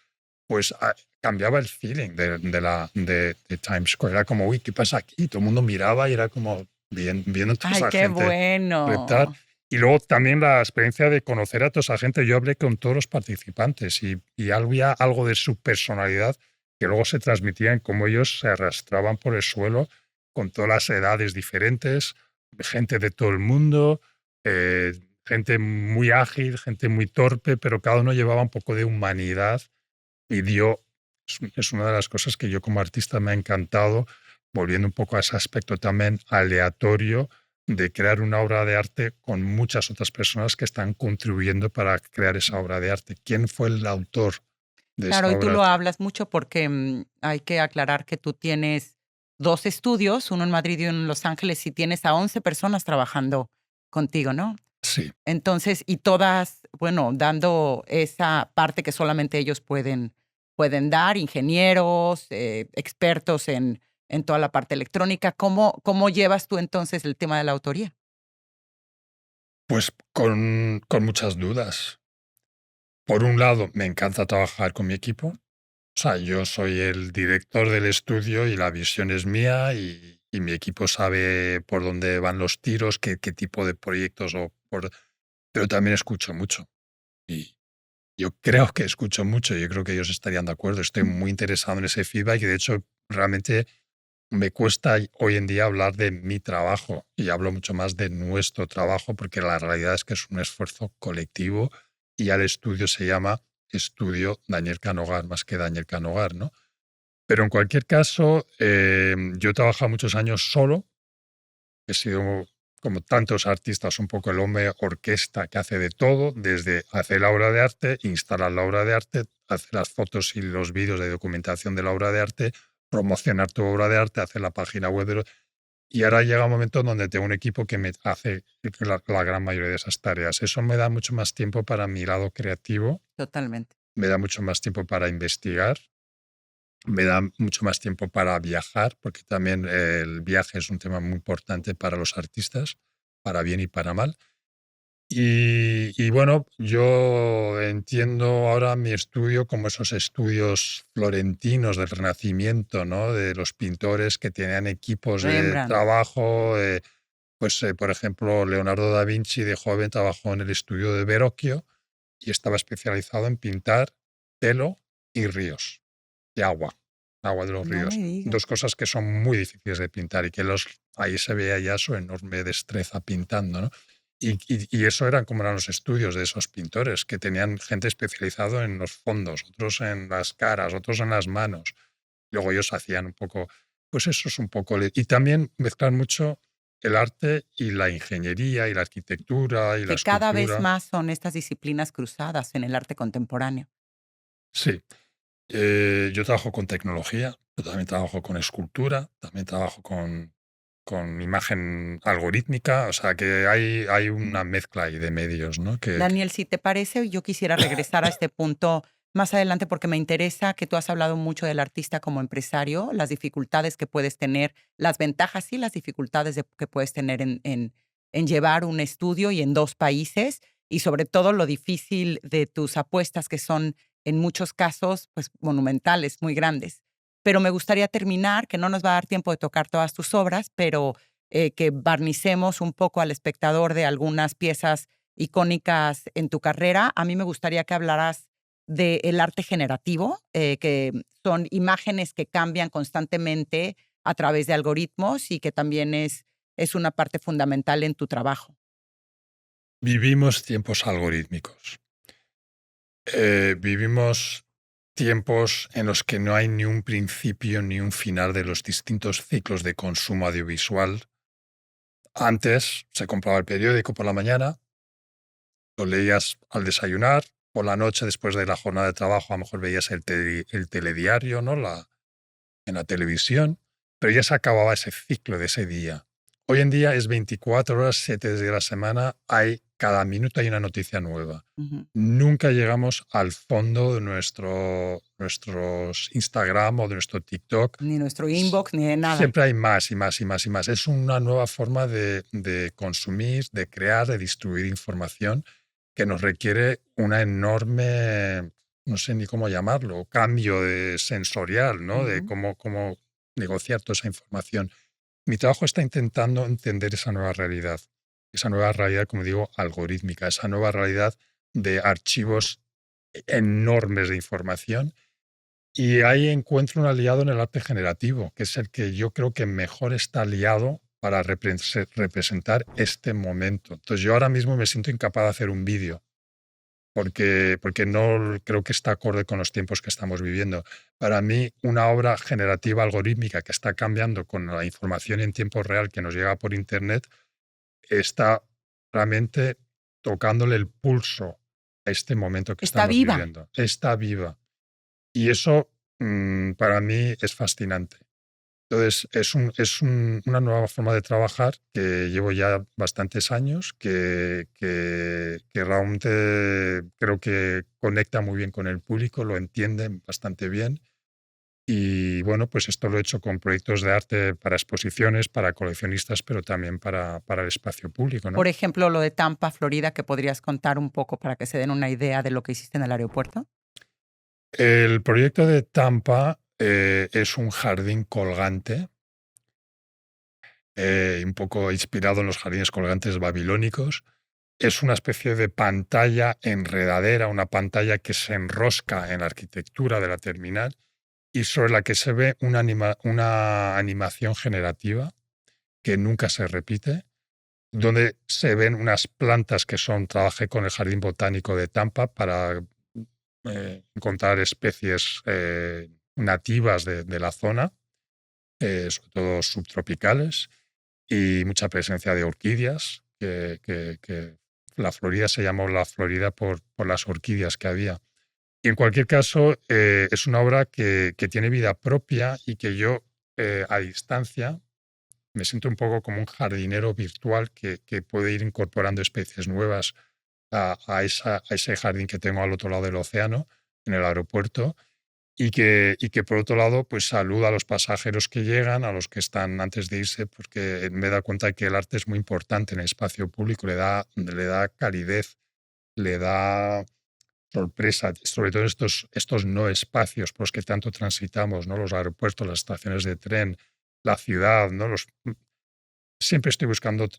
pues cambiaba el feeling de Times Square. Era como, uy, ¿qué pasa aquí? Todo el mundo miraba y era como viendo toda Ay, esa qué gente reptar. bueno. Y luego también la experiencia de conocer a toda esa gente. Yo hablé con todos los participantes y había algo de su personalidad que luego se transmitía en cómo ellos se arrastraban por el suelo con todas las edades diferentes, gente de todo el mundo, gente muy ágil, gente muy torpe, pero cada uno llevaba un poco de humanidad y es una de las cosas que yo como artista me ha encantado, volviendo un poco a ese aspecto también aleatorio de crear una obra de arte con muchas otras personas que están contribuyendo para crear esa obra de arte. ¿Quién fue el autor de esa Claro, y tú obra? lo hablas mucho porque, hay que aclarar que tú tienes 2 estudios, uno en Madrid y uno en Los Ángeles, y tienes a 11 personas trabajando contigo, ¿no? Sí, Entonces, y todas, bueno, dando esa parte que solamente ellos pueden dar, ingenieros, expertos en toda la parte electrónica. ¿Cómo llevas tú entonces el tema de la autoría? pues con muchas dudas. Por un lado, me encanta trabajar con mi equipo. O sea, yo soy el director del estudio y la visión es mía y mi equipo sabe por dónde van los tiros, qué tipo de proyectos pero también escucho mucho. Y yo creo que escucho mucho, yo creo que ellos estarían de acuerdo. Estoy muy interesado en ese feedback y de hecho realmente me cuesta hoy en día hablar de mi trabajo y hablo mucho más de nuestro trabajo porque la realidad es que es un esfuerzo colectivo y ya el estudio se llama Estudio Daniel Canogar más que Daniel Canogar, ¿no? Pero en cualquier caso, yo he trabajado muchos años solo, he sido como tantos artistas un poco el hombre orquesta que hace de todo, desde hacer la obra de arte, instalar la obra de arte, hacer las fotos y los vídeos de documentación de la obra de arte, promocionar tu obra de arte, hacer la página web y ahora llega un momento donde tengo un equipo que me hace la gran mayoría de esas tareas. Eso me da mucho más tiempo para mi lado creativo, Totalmente. me da mucho más tiempo para investigar, me da mucho más tiempo para viajar, porque también el viaje es un tema muy importante para los artistas, para bien y para mal. Y bueno, yo entiendo ahora mi estudio como esos estudios florentinos del Renacimiento, ¿no? De los pintores que tenían equipos de Rembrandt. trabajo. Por ejemplo, Leonardo da Vinci de joven trabajó en el estudio de Verrocchio y estaba especializado en pintar pelo y ríos y agua de los No me ríos. digas. Dos cosas que son muy difíciles de pintar y que ahí se veía ya su enorme destreza pintando, ¿no? Y eso eran como eran los estudios de esos pintores, que tenían gente especializada en los fondos, otros en las caras, otros en las manos. Luego ellos hacían un poco, pues eso es un poco, y también mezclar mucho el arte y la ingeniería y la arquitectura y la Que cada vez escultura. más son estas disciplinas cruzadas en el arte contemporáneo. Sí, yo trabajo con tecnología, pero también trabajo con escultura, también trabajo con imagen algorítmica, o sea que hay una mezcla ahí de medios, ¿no? Daniel, si te parece, yo quisiera regresar a este punto más adelante porque me interesa que tú has hablado mucho del artista como empresario, las dificultades que puedes tener, las ventajas y las dificultades que puedes tener en llevar un estudio y en 2 países, y sobre todo lo difícil de tus apuestas que son en muchos casos pues monumentales, muy grandes. Pero me gustaría terminar, que no nos va a dar tiempo de tocar todas tus obras, pero que barnicemos un poco al espectador de algunas piezas icónicas en tu carrera. A mí me gustaría que hablaras del arte generativo, que son imágenes que cambian constantemente a través de algoritmos y que también es una parte fundamental en tu trabajo. Vivimos tiempos algorítmicos. Vivimos tiempos en los que no hay ni un principio ni un final de los distintos ciclos de consumo audiovisual. Antes se compraba el periódico por la mañana, lo leías al desayunar, por la noche después de la jornada de trabajo a lo mejor veías el telediario, ¿no? En la televisión, pero ya se acababa ese ciclo de ese día. Hoy en día es 24 horas, 7 días de la semana, cada minuto hay una noticia nueva. Ujú. Nunca llegamos al fondo de nuestros Instagram o de nuestro TikTok. Ni nuestro inbox, ni de nada. Siempre hay más y más y más y más. Es una nueva forma de consumir, de crear, de distribuir información que nos requiere una enorme, no sé ni cómo llamarlo, cambio sensorial, ¿no? De Ujú. cómo negociar toda esa información. Mi trabajo está intentando entender esa nueva realidad. esa nueva realidad, como digo, algorítmica, esa nueva realidad de archivos enormes de información. Y ahí encuentro un aliado en el arte generativo, que es el que yo creo que mejor está aliado para representar este momento. Entonces yo ahora mismo me siento incapaz de hacer un vídeo porque no creo que está acorde con los tiempos que estamos viviendo. Para mí, una obra generativa algorítmica que está cambiando con la información en tiempo real que nos llega por Internet está realmente tocándole el pulso a este momento que Está estamos viva. viviendo. Está viva. Y eso para mí es fascinante. Entonces, una nueva forma de trabajar que llevo ya bastantes años, que realmente creo que conecta muy bien con el público, lo entienden bastante bien. Y bueno, pues esto lo he hecho con proyectos de arte para exposiciones, para coleccionistas, pero también para el espacio público, ¿no? Por ejemplo, lo de Tampa, Florida, que podrías contar un poco para que se den una idea de lo que hiciste en el aeropuerto. El proyecto de Tampa es un jardín colgante, un poco inspirado en los jardines colgantes babilónicos. Es una especie de pantalla enredadera, una pantalla que se enrosca en la arquitectura de la terminal y sobre la que se ve una animación generativa que nunca se repite, donde se ven unas plantas que trabajé con el Jardín Botánico de Tampa para encontrar especies nativas de la zona, sobre todo subtropicales, y mucha presencia de orquídeas, que la Florida se llamó la Florida por las orquídeas que había. Y en cualquier caso, es una obra que tiene vida propia y que yo, a distancia, me siento un poco como un jardinero virtual que puede ir incorporando especies nuevas a ese jardín que tengo al otro lado del océano, en el aeropuerto, y que por otro lado, pues saluda a los pasajeros que llegan, a los que están antes de irse, porque me he dado cuenta de que el arte es muy importante en el espacio público, le da calidez, le da sorpresa, sobre todo estos no espacios por los que tanto transitamos, ¿no? Los aeropuertos, las estaciones de tren, la ciudad, ¿no? Siempre estoy buscando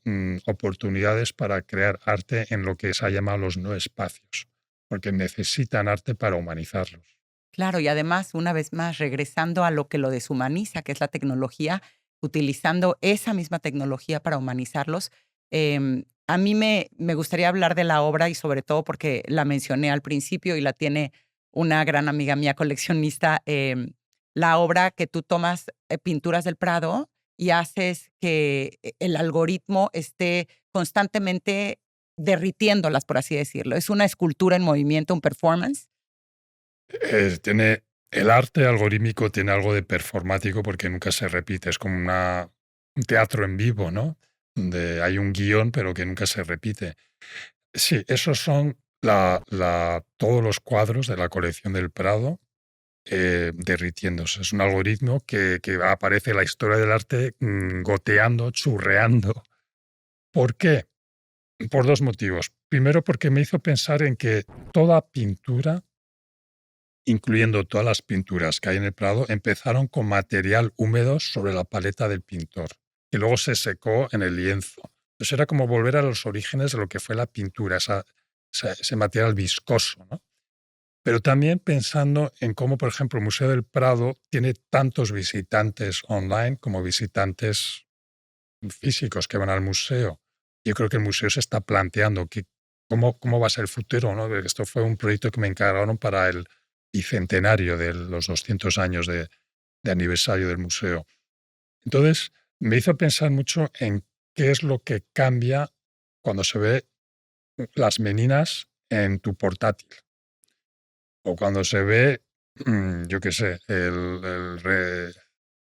oportunidades para crear arte en lo que se ha llamado los no espacios, porque necesitan arte para humanizarlos. Claro, y además, una vez más, regresando a lo que lo deshumaniza, que es la tecnología, utilizando esa misma tecnología para humanizarlos. A mí me gustaría hablar de la obra y sobre todo porque la mencioné al principio y la tiene una gran amiga mía coleccionista, la obra que tú tomas pinturas del Prado y haces que el algoritmo esté constantemente derritiéndolas, por así decirlo. Es una escultura en movimiento, un performance. El arte algorítmico tiene algo de performático porque nunca se repite, es como un teatro en vivo, ¿no? Donde hay un guión pero que nunca se repite. Sí, esos son todos los cuadros de la colección del Prado derritiéndose. Es un algoritmo que aparece en la historia del arte goteando, churreando. ¿Por qué? Por dos motivos. Primero, porque me hizo pensar en que toda pintura, incluyendo todas las pinturas que hay en el Prado, empezaron con material húmedo sobre la paleta del pintor y luego se secó en el lienzo. Entonces era como volver a los orígenes de lo que fue la pintura, ese material viscoso, ¿no? Pero también pensando en cómo, por ejemplo, el Museo del Prado tiene tantos visitantes online como visitantes físicos que van al museo. Yo creo que el museo se está planteando cómo va a ser el futuro, ¿no? Esto fue un proyecto que me encargaron para el bicentenario de los 200 años de aniversario del museo. Entonces, me hizo pensar mucho en qué es lo que cambia cuando se ve las meninas en tu portátil o cuando se ve, yo qué sé,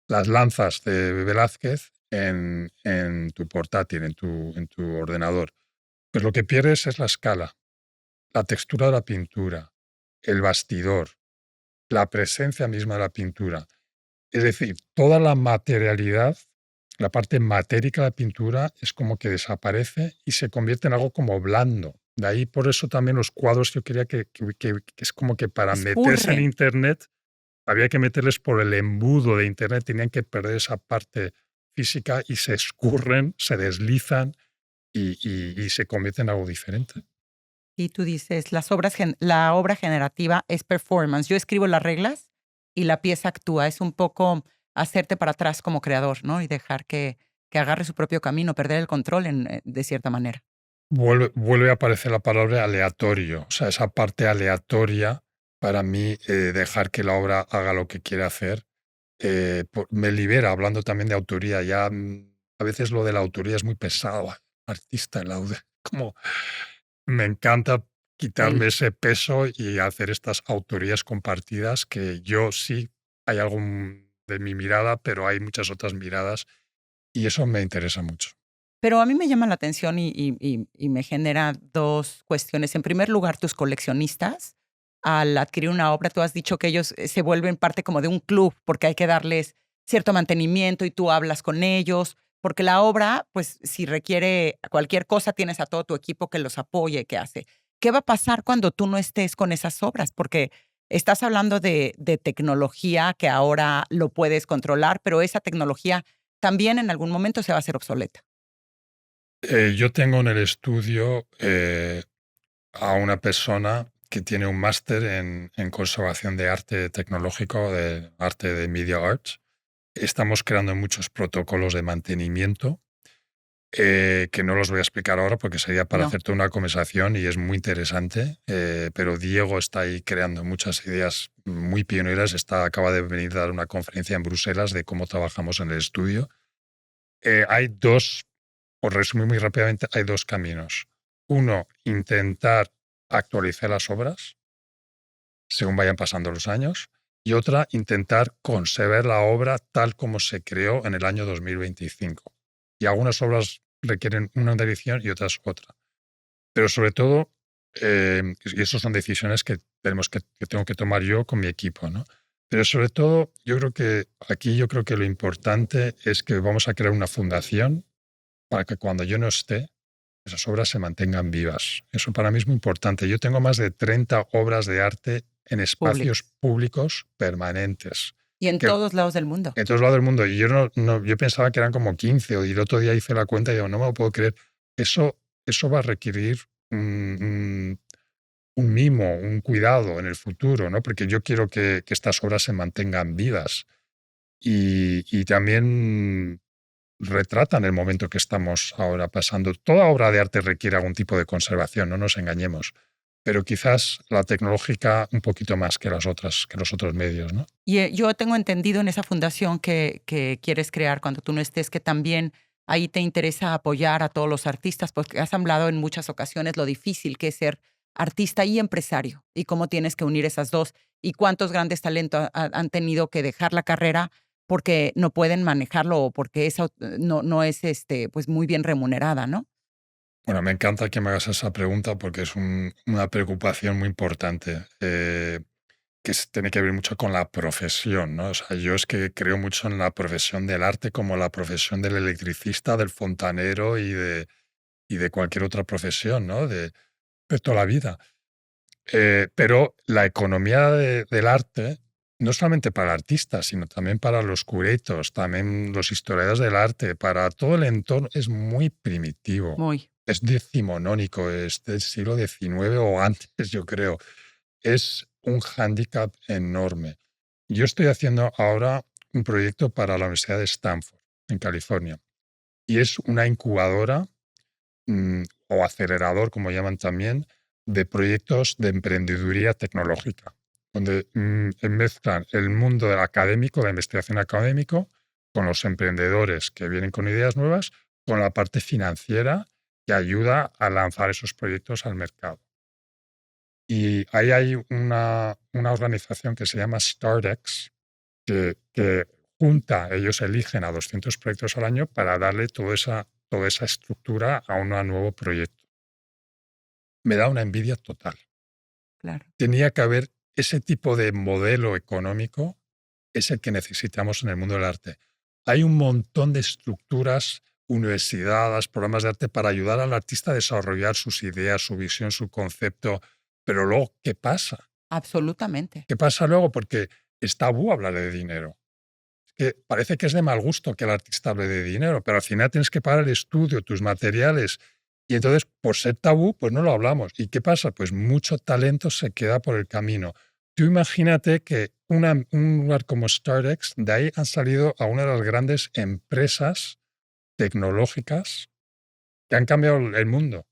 las lanzas de Velázquez en tu portátil, en tu ordenador. Pues lo que pierdes es la escala, la textura de la pintura, el bastidor, la presencia misma de la pintura. Es decir, toda la materialidad, la parte matérica de la pintura es como que desaparece y se convierte en algo como blando. De ahí por eso también los cuadros yo quería que es como que para meterse en Escurren. Internet había que meterles por el embudo de Internet, tenían que perder esa parte física y se escurren, se deslizan y se convierte en algo diferente. Y tú dices, la obra generativa es performance. Yo escribo las reglas y la pieza actúa. Es un poco hacerte para atrás como creador, ¿no? Y dejar que agarre su propio camino, perder el control de cierta manera. Vuelve a aparecer la palabra aleatorio. O sea, esa parte aleatoria, para mí, dejar que la obra haga lo que quiere hacer, me libera, hablando también de autoría. Ya a veces lo de la autoría es muy pesado. Artista en la como me encanta quitarme Sí. ese peso y hacer estas autorías compartidas que yo sí, hay algo de mi mirada, pero hay muchas otras miradas y eso me interesa mucho. Pero a mí me llama la atención y me genera 2 cuestiones. En primer lugar, tus coleccionistas, al adquirir una obra, tú has dicho que ellos, se vuelven parte como de un club, porque hay que darles cierto mantenimiento y tú hablas con ellos, porque la obra, pues, si requiere cualquier cosa, tienes a todo tu equipo que los apoye, que hace. ¿Qué va a pasar cuando tú no estés con esas obras? Porque estás hablando de tecnología que ahora lo puedes controlar, pero esa tecnología también en algún momento se va a hacer obsoleta. Yo tengo en el estudio a una persona que tiene un máster en conservación de arte tecnológico, de arte de media arts. Estamos creando muchos protocolos de mantenimiento que no los voy a explicar ahora porque sería para No. hacerte una conversación y es muy interesante, pero Diego está ahí creando muchas ideas muy pioneras. Acaba de venir a dar una conferencia en Bruselas de cómo trabajamos en el estudio. Hay dos, por resumir muy rápidamente, hay dos caminos. Uno, intentar actualizar las obras según vayan pasando los años. Y otra, intentar conservar la obra tal como se creó en el año 2025. Y algunas obras requieren una dirección y otras otra. Pero sobre todo, y eso son decisiones que tengo que tomar yo con mi equipo, ¿no? Pero sobre todo, yo creo que lo importante es que vamos a crear una fundación para que cuando yo no esté, esas obras se mantengan vivas. Eso para mí es muy importante. Yo tengo más de 30 obras de arte en espacios Públicos. públicos permanentes, Y en que todos lados del mundo. en todos lados del mundo. Y yo yo pensaba que eran como 15, y el otro día hice la cuenta y digo, no me lo puedo creer. Eso va a requerir un mimo, un cuidado en el futuro, ¿no? Porque yo quiero que estas obras se mantengan vivas. Y también retratan el momento que estamos ahora pasando. Toda obra de arte requiere algún tipo de conservación, no nos engañemos, pero quizás la tecnológica un poquito más que que los otros medios, ¿no? Y, yo tengo entendido en esa fundación que quieres crear cuando tú no estés, que también ahí te interesa apoyar a todos los artistas, porque has hablado en muchas ocasiones lo difícil que es ser artista y empresario, y cómo tienes que unir esas 2, y cuántos grandes talentos han tenido que dejar la carrera porque no pueden manejarlo o porque eso no es, pues, muy bien remunerada, ¿no? Bueno, me encanta que me hagas esa pregunta porque es una preocupación muy importante, tiene que ver mucho con la profesión, ¿no? O sea, yo es que creo mucho en la profesión del arte como la profesión del electricista, del fontanero y de cualquier otra profesión, ¿no? De toda la vida. Pero la economía del arte, no solamente para el artista, sino también para los curators, también los historiadores del arte, para todo el entorno, es muy primitivo. Muy. Es decimonónico, es del siglo XIX o antes, yo creo. Es un hándicap enorme. Yo estoy haciendo ahora un proyecto para la Universidad de Stanford, en California, y es una incubadora o acelerador, como llaman también, de proyectos de emprendeduría tecnológica, donde mezclan el mundo del académico, la investigación académico, con los emprendedores que vienen con ideas nuevas, con la parte financiera que ayuda a lanzar esos proyectos al mercado. Y ahí hay una organización que se llama StartX, que junta, ellos eligen a 200 proyectos al año para darle toda esa estructura a un nuevo proyecto. Me da una envidia total. Claro. Tenía que haber ese tipo de modelo económico, es el que necesitamos en el mundo del arte. Hay un montón de estructuras, universidades, programas de arte para ayudar al artista a desarrollar sus ideas, su visión, su concepto. Pero luego, ¿qué pasa? Absolutamente. ¿Qué pasa luego? Porque es tabú hablar de dinero. Que parece que es de mal gusto que el artista hable de dinero, pero al final tienes que pagar el estudio, tus materiales, Y entonces, por ser tabú, pues no lo hablamos. ¿Y qué pasa? Pues mucho talento se queda por el camino. Tú imagínate que un lugar como StartX, de ahí han salido a una de las grandes empresas tecnológicas que han cambiado el mundo.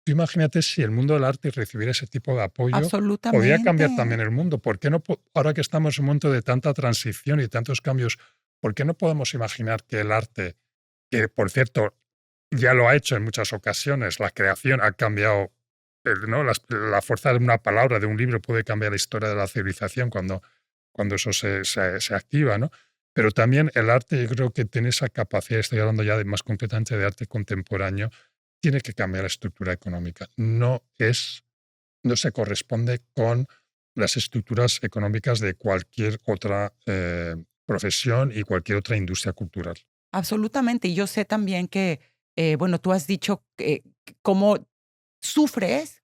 Tú imagínate si el mundo del arte recibiera ese tipo de apoyo, podría cambiar Absolutamente. también el mundo. ¿Por qué no, ahora que estamos en un momento de tanta transición y tantos cambios, por qué no podemos imaginar que el arte, que por cierto ya lo ha hecho en muchas ocasiones, la creación ha cambiado, ¿no? La fuerza de una palabra, de un libro, puede cambiar la historia de la civilización cuando eso se activa, ¿no? Pero también el arte, yo creo que tiene esa capacidad, estoy hablando ya más concretamente de arte contemporáneo, tiene que cambiar la estructura económica. No se corresponde con las estructuras económicas de cualquier otra profesión y cualquier otra industria cultural. Absolutamente. Y yo sé también que, bueno, tú has dicho cómo sufres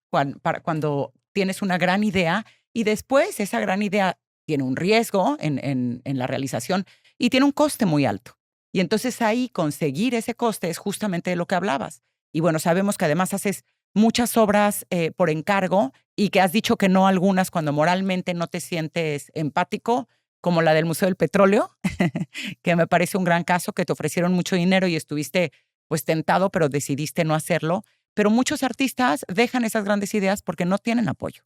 cuando tienes una gran idea y después esa gran idea tiene un riesgo en la realización y tiene un coste muy alto. Y entonces ahí conseguir ese coste es justamente de lo que hablabas. Y bueno, sabemos que además haces muchas obras por encargo y que has dicho que no algunas cuando moralmente no te sientes empático, como la del Museo del Petróleo, que me parece un gran caso, que te ofrecieron mucho dinero y estuviste pues tentado, pero decidiste no hacerlo. Pero muchos artistas dejan esas grandes ideas porque no tienen apoyo.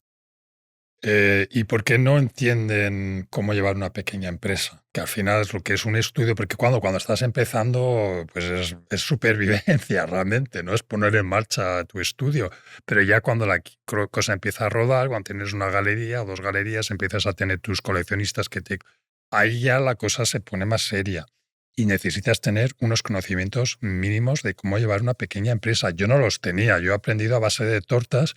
¿Y por qué no entienden cómo llevar una pequeña empresa? Que al final es lo que es un estudio, porque cuando estás empezando, pues es supervivencia realmente, no es poner en marcha tu estudio. Pero ya cuando la cosa empieza a rodar, cuando tienes una galería o dos galerías, empiezas a tener tus coleccionistas ahí ya la cosa se pone más seria. Y necesitas tener unos conocimientos mínimos de cómo llevar una pequeña empresa. Yo no los tenía, yo he aprendido a base de tortas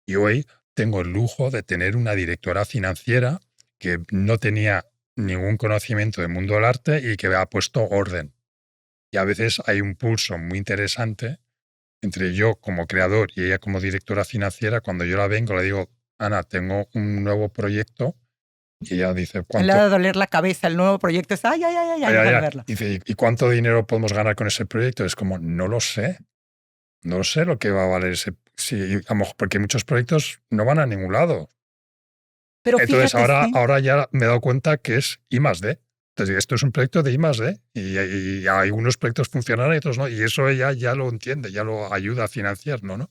y hoy tengo el lujo de tener una directora financiera que no tenía ningún conocimiento del mundo del arte y que me ha puesto orden. Y a veces hay un pulso muy interesante entre yo como creador y ella como directora financiera. Cuando yo la vengo, le digo, Ana, tengo un nuevo proyecto. Y ella dice, Le ha ¿cuánto? de doler la cabeza, el nuevo proyecto es, ay, ay, ay, ay, Ay, ay, ay, déjame ay. verlo. Dice, ¿y cuánto dinero podemos ganar con ese proyecto? Es como, no lo sé. No sé lo que va a valer ese. Sí, porque muchos proyectos no van a ningún lado. Pero Entonces, fíjate, sí. ahora ya me he dado cuenta que es I+D. Entonces, esto es un proyecto de I+D y hay unos proyectos funcionan y otros no. Y eso ella ya lo entiende, ya lo ayuda a financiar, ¿no?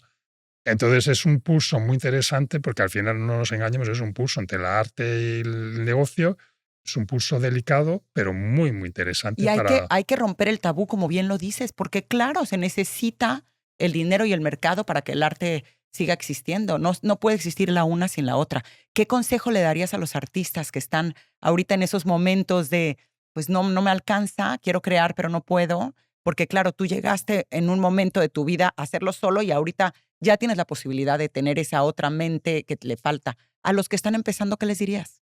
Entonces, es un pulso muy interesante porque al final no nos engañemos, es un pulso entre la arte y el negocio. Es un pulso delicado, pero muy, muy interesante Y para. hay que romper el tabú, como bien lo dices, porque claro, se necesita el dinero y el mercado para que el arte siga existiendo. No, no puede existir la una sin la otra. ¿Qué consejo le darías a los artistas que están ahorita en esos momentos de, pues no, no me alcanza, quiero crear, pero no puedo? Porque claro, tú llegaste en un momento de tu vida a hacerlo solo y ahorita ya tienes la posibilidad de tener esa otra mente que le falta. A los que están empezando, ¿qué les dirías?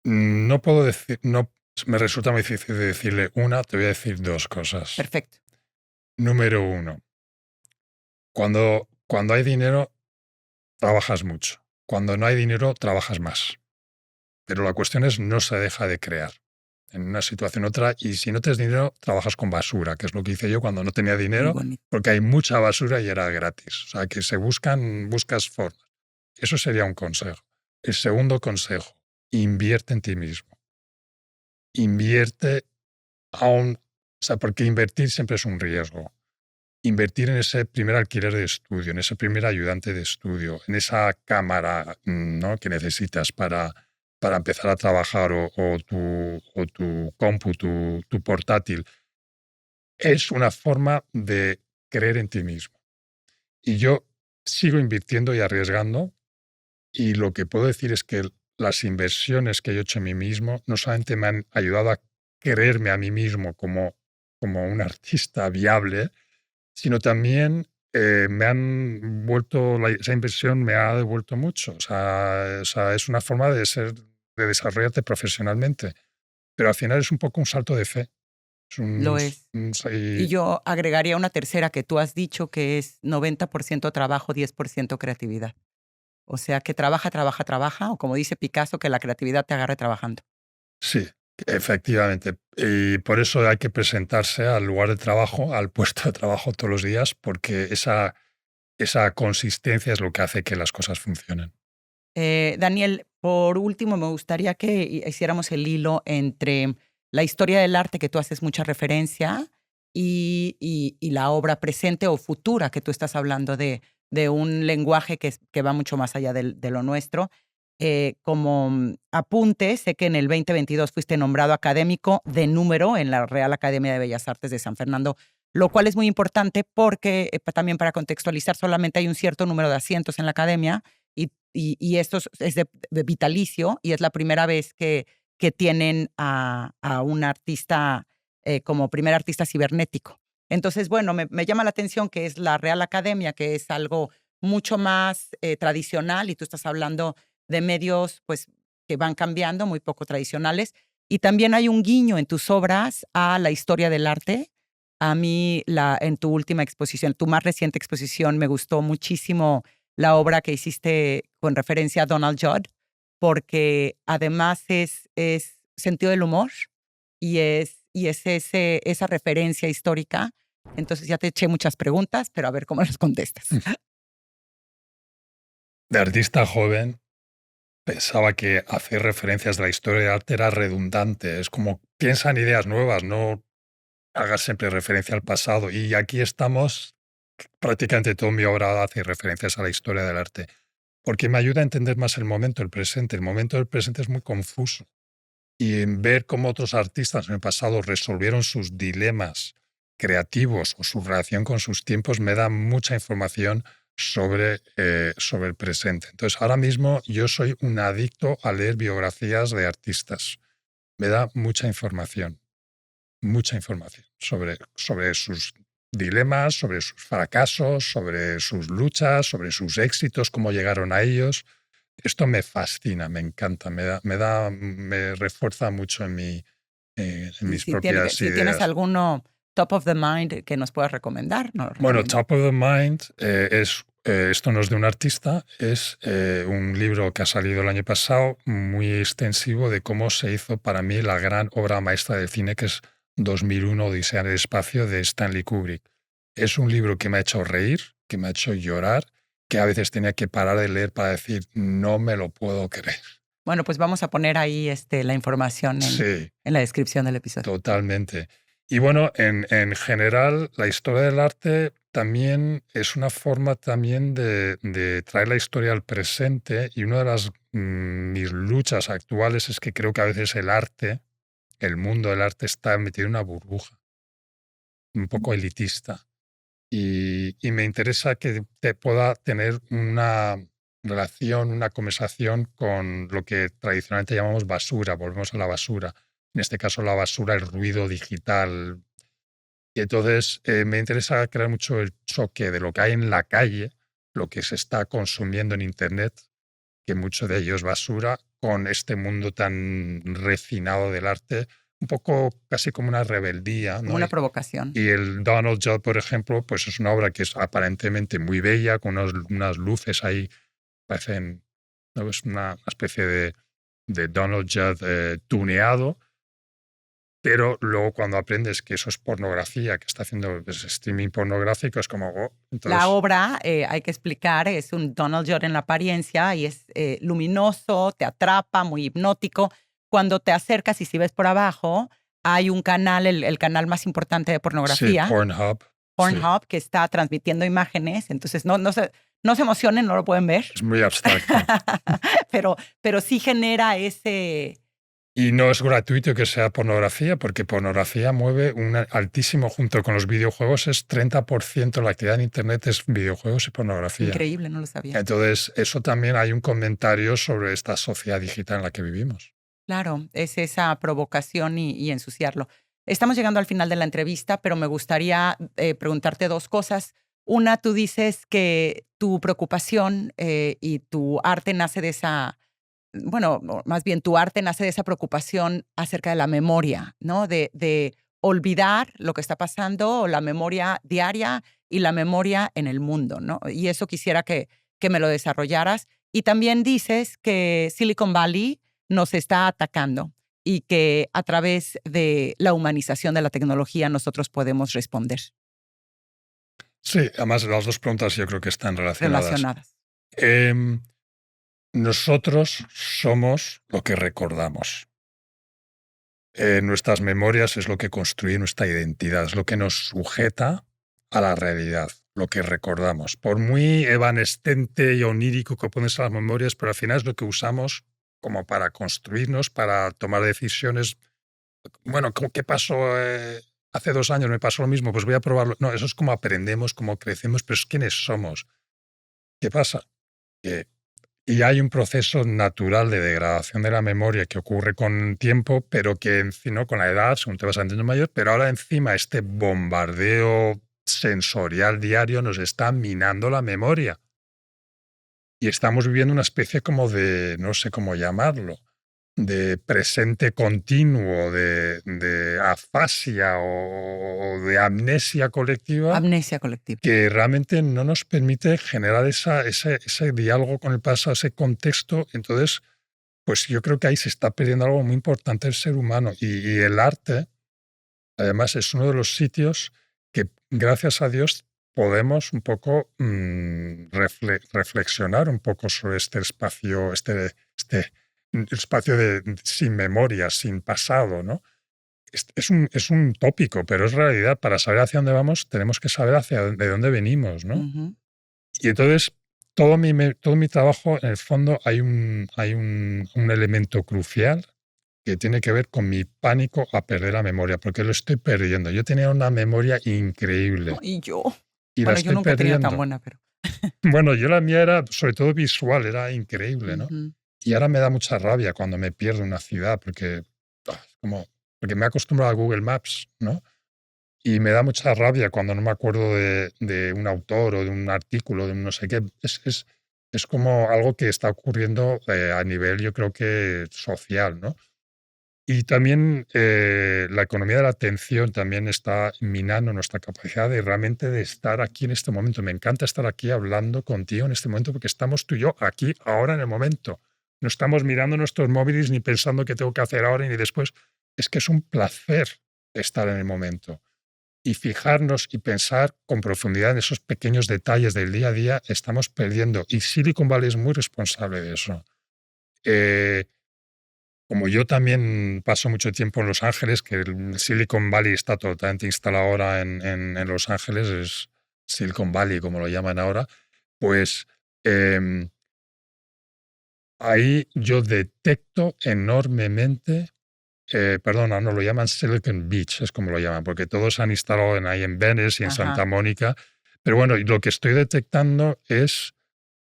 No puedo decir, no, me resulta muy difícil de decirle una, te voy a decir dos cosas. Perfecto. Número uno, cuando hay dinero, trabajas mucho. Cuando no hay dinero, trabajas más. Pero la cuestión es, no se deja de crear en una situación u otra. Y si no tienes dinero, trabajas con basura, que es lo que hice yo cuando no tenía Muy dinero, bonito. porque hay mucha basura y era gratis. O sea, que buscas formas. Eso sería un consejo. El segundo consejo, invierte en ti mismo. Invierte aún, o sea, porque invertir siempre es un riesgo. Invertir en ese primer alquiler de estudio, en ese primer ayudante de estudio, en esa cámara, ¿no?, que necesitas para empezar a trabajar o tu compu, tu portátil, es una forma de creer en ti mismo. Y yo sigo invirtiendo y arriesgando y lo que puedo decir es que las inversiones que yo he hecho en mí mismo no solamente me han ayudado a creerme a mí mismo como un artista viable, sino también me han vuelto, esa inversión me ha devuelto mucho. O sea, es una forma de desarrollarte profesionalmente. Pero al final es un poco un salto de fe. Es Lo es. Y y yo agregaría una tercera que tú has dicho que es 90% trabajo, 10% creatividad. O sea, que trabaja, trabaja, trabaja, o como dice Picasso, que la creatividad te agarre trabajando. sí, efectivamente. Y por eso hay que presentarse al lugar de trabajo, al puesto de trabajo todos los días, porque esa consistencia es lo que hace que las cosas funcionen. Daniel, por último, me gustaría que hiciéramos el hilo entre la historia del arte, que tú haces mucha referencia, y la obra presente o futura, que tú estás hablando de un lenguaje que va mucho más allá de lo nuestro. Como apunte, sé que en el 2022 fuiste nombrado académico de número en la Real Academia de Bellas Artes de San Fernando, lo cual es muy importante porque también para contextualizar, solamente hay un cierto número de asientos en la academia y esto es de vitalicio y es la primera vez que tienen a un artista como primer artista cibernético. Entonces, bueno, me llama la atención que es la Real Academia, que es algo mucho más tradicional y tú estás hablando de medios pues que van cambiando, muy poco tradicionales. Y también hay un guiño en tus obras a la historia del arte. A mí, en tu última exposición, tu más reciente exposición, me gustó muchísimo la obra que hiciste con referencia a Donald Judd, porque además es sentido del humor y es esa referencia histórica. Entonces ya te eché muchas preguntas, pero a ver cómo las contestas. De artista joven, pensaba que hacer referencias de la historia del arte era redundante. Es como piensa en ideas nuevas, no hagas siempre referencia al pasado. Y aquí estamos, prácticamente toda mi obra hace referencias a la historia del arte, porque me ayuda a entender más el momento, el presente. El momento del presente es muy confuso. Y en ver cómo otros artistas en el pasado resolvieron sus dilemas creativos o su relación con sus tiempos me da mucha información sobre el presente. Entonces, ahora mismo yo soy un adicto a leer biografías de artistas. Me da mucha información sobre sus dilemas, sobre sus fracasos, sobre sus luchas, sobre sus éxitos, cómo llegaron a ellos. Esto me fascina, me encanta, me refuerza mucho en Y mis propias si tienes ideas. alguno top of the mind que nos puedas recomendar, nos lo Bueno, recomiendo. Top of the Mind esto no es de un artista, es un libro que ha salido el año pasado, muy extensivo, de cómo se hizo para mí la gran obra maestra del cine, que es 2001, Odisea en el espacio, de Stanley Kubrick. Es un libro que me ha hecho reír, que me ha hecho llorar, que a veces tenía que parar de leer para decir, no me lo puedo creer. Bueno, pues vamos a poner ahí la información Sí, en la descripción del episodio. totalmente. Y bueno, en general, la historia del arte también es una forma también de traer la historia al presente, y una de mis luchas actuales es que creo que a veces el arte, el mundo del arte está metido en una burbuja, un poco elitista. Y me interesa que te pueda tener una relación, una conversación con lo que tradicionalmente llamamos basura, volvemos a la basura. En este caso, la basura, el ruido digital. Y entonces me interesa crear mucho el choque de lo que hay en la calle, lo que se está consumiendo en Internet, que mucho de ello es basura, con este mundo tan refinado del arte, un poco casi como una rebeldía, Como ¿no? una provocación. Y el Donald Judd, por ejemplo, pues es una obra que es aparentemente muy bella, con unas luces ahí, parecen, ¿no? Es una especie de Donald Judd tuneado, pero luego cuando aprendes que eso es pornografía, que está haciendo streaming pornográfico, es como, oh, La entonces, obra, hay que explicar, es un Donald Judd en la apariencia y es luminoso, te atrapa, muy hipnótico. Cuando te acercas y si ves por abajo, hay un canal, el canal más importante de sí, pornografía, Pornhub, sí, Pornhub, que está transmitiendo imágenes. Entonces, no se emocionen, no lo pueden ver, es muy abstracto. pero sí genera ese... Y no es gratuito que sea pornografía, porque pornografía mueve un altísimo, junto con los videojuegos, es 30% de la actividad en Internet es videojuegos y pornografía. Increíble, no lo sabía. Entonces, eso también hay un comentario sobre esta sociedad digital en la que vivimos. Claro, es esa provocación y ensuciarlo. Estamos llegando al final de la entrevista, pero me gustaría preguntarte dos cosas. Una, tú dices que tu preocupación y tu arte nace de esa, bueno, más bien tu arte nace de esa preocupación acerca de la memoria, ¿no? De olvidar lo que está pasando, la memoria diaria y la memoria en el mundo, ¿no? Y eso quisiera que me lo desarrollaras. Y también dices que Silicon Valley nos está atacando y que a través de la humanización de la tecnología nosotros podemos responder. Sí, además las dos preguntas yo creo que están relacionadas. relacionadas. Em, Nosotros somos lo que recordamos. Nuestras memorias es lo que construye nuestra identidad, es lo que nos sujeta a la realidad, lo que recordamos. Por muy evanescente y onírico que pueden ser las memorias, pero al final es lo que usamos como para construirnos, para tomar decisiones. Bueno, ¿qué pasó hace 2 años? Me pasó lo mismo, pues voy a probarlo. No, eso es como aprendemos, como crecemos, pero es quiénes somos. ¿Qué pasa? Que Y hay un proceso natural de degradación de la memoria que ocurre con el tiempo, pero que encima, con la edad, según te vas haciendo mayor, pero ahora encima este bombardeo sensorial diario nos está minando la memoria. Y estamos viviendo una especie como de, no sé cómo llamarlo, de presente continuo, de afasia o de amnesia colectiva Amnesia colectiva. que realmente no nos permite generar ese diálogo con el pasado, ese contexto. Entonces, pues yo creo que ahí se está perdiendo algo muy importante del ser humano. Y el arte, además, es uno de los sitios que, gracias a Dios, podemos un poco reflexionar un poco sobre este espacio, este espacio sin memoria, sin pasado, ¿no? Es un tópico, pero es realidad. Para saber hacia dónde vamos, tenemos que saber de dónde venimos, ¿no? Ujú. Y entonces, todo mi trabajo, en el fondo, hay un elemento crucial que tiene que ver con mi pánico a perder la memoria, porque lo estoy perdiendo. Yo tenía una memoria increíble Y yo. y la Bueno, yo estoy nunca he tenido tan perdiendo. buena, pero. Bueno, yo la mía era sobre todo visual, era increíble, ¿no? Ujú. Y ahora me da mucha rabia cuando me pierdo una ciudad, porque me he acostumbrado a Google Maps, ¿no? Y me da mucha rabia cuando no me acuerdo de un autor o de un artículo, de un no sé qué. Es como algo que está ocurriendo a nivel, yo creo que social, ¿no? Y también la economía de la atención también está minando nuestra capacidad de realmente de estar aquí en este momento. Me encanta estar aquí hablando contigo en este momento porque estamos tú y yo aquí, ahora, en el momento. No estamos mirando nuestros móviles ni pensando qué tengo que hacer ahora ni después. Es que es un placer estar en el momento y fijarnos y pensar con profundidad en esos pequeños detalles del día a día, estamos perdiendo. Y Silicon Valley es muy responsable de eso. Eh, Como yo también paso mucho tiempo en Los Ángeles, que el Silicon Valley está totalmente instalado ahora en Los Ángeles, es Silicon Valley como lo llaman ahora, pues em, ahí yo detecto enormemente. Perdona, no, lo llaman Silicon Beach, es como lo llaman, porque todos se han instalado ahí en Venice y en Santa Ajá. Mónica. Pero bueno, y lo que estoy detectando es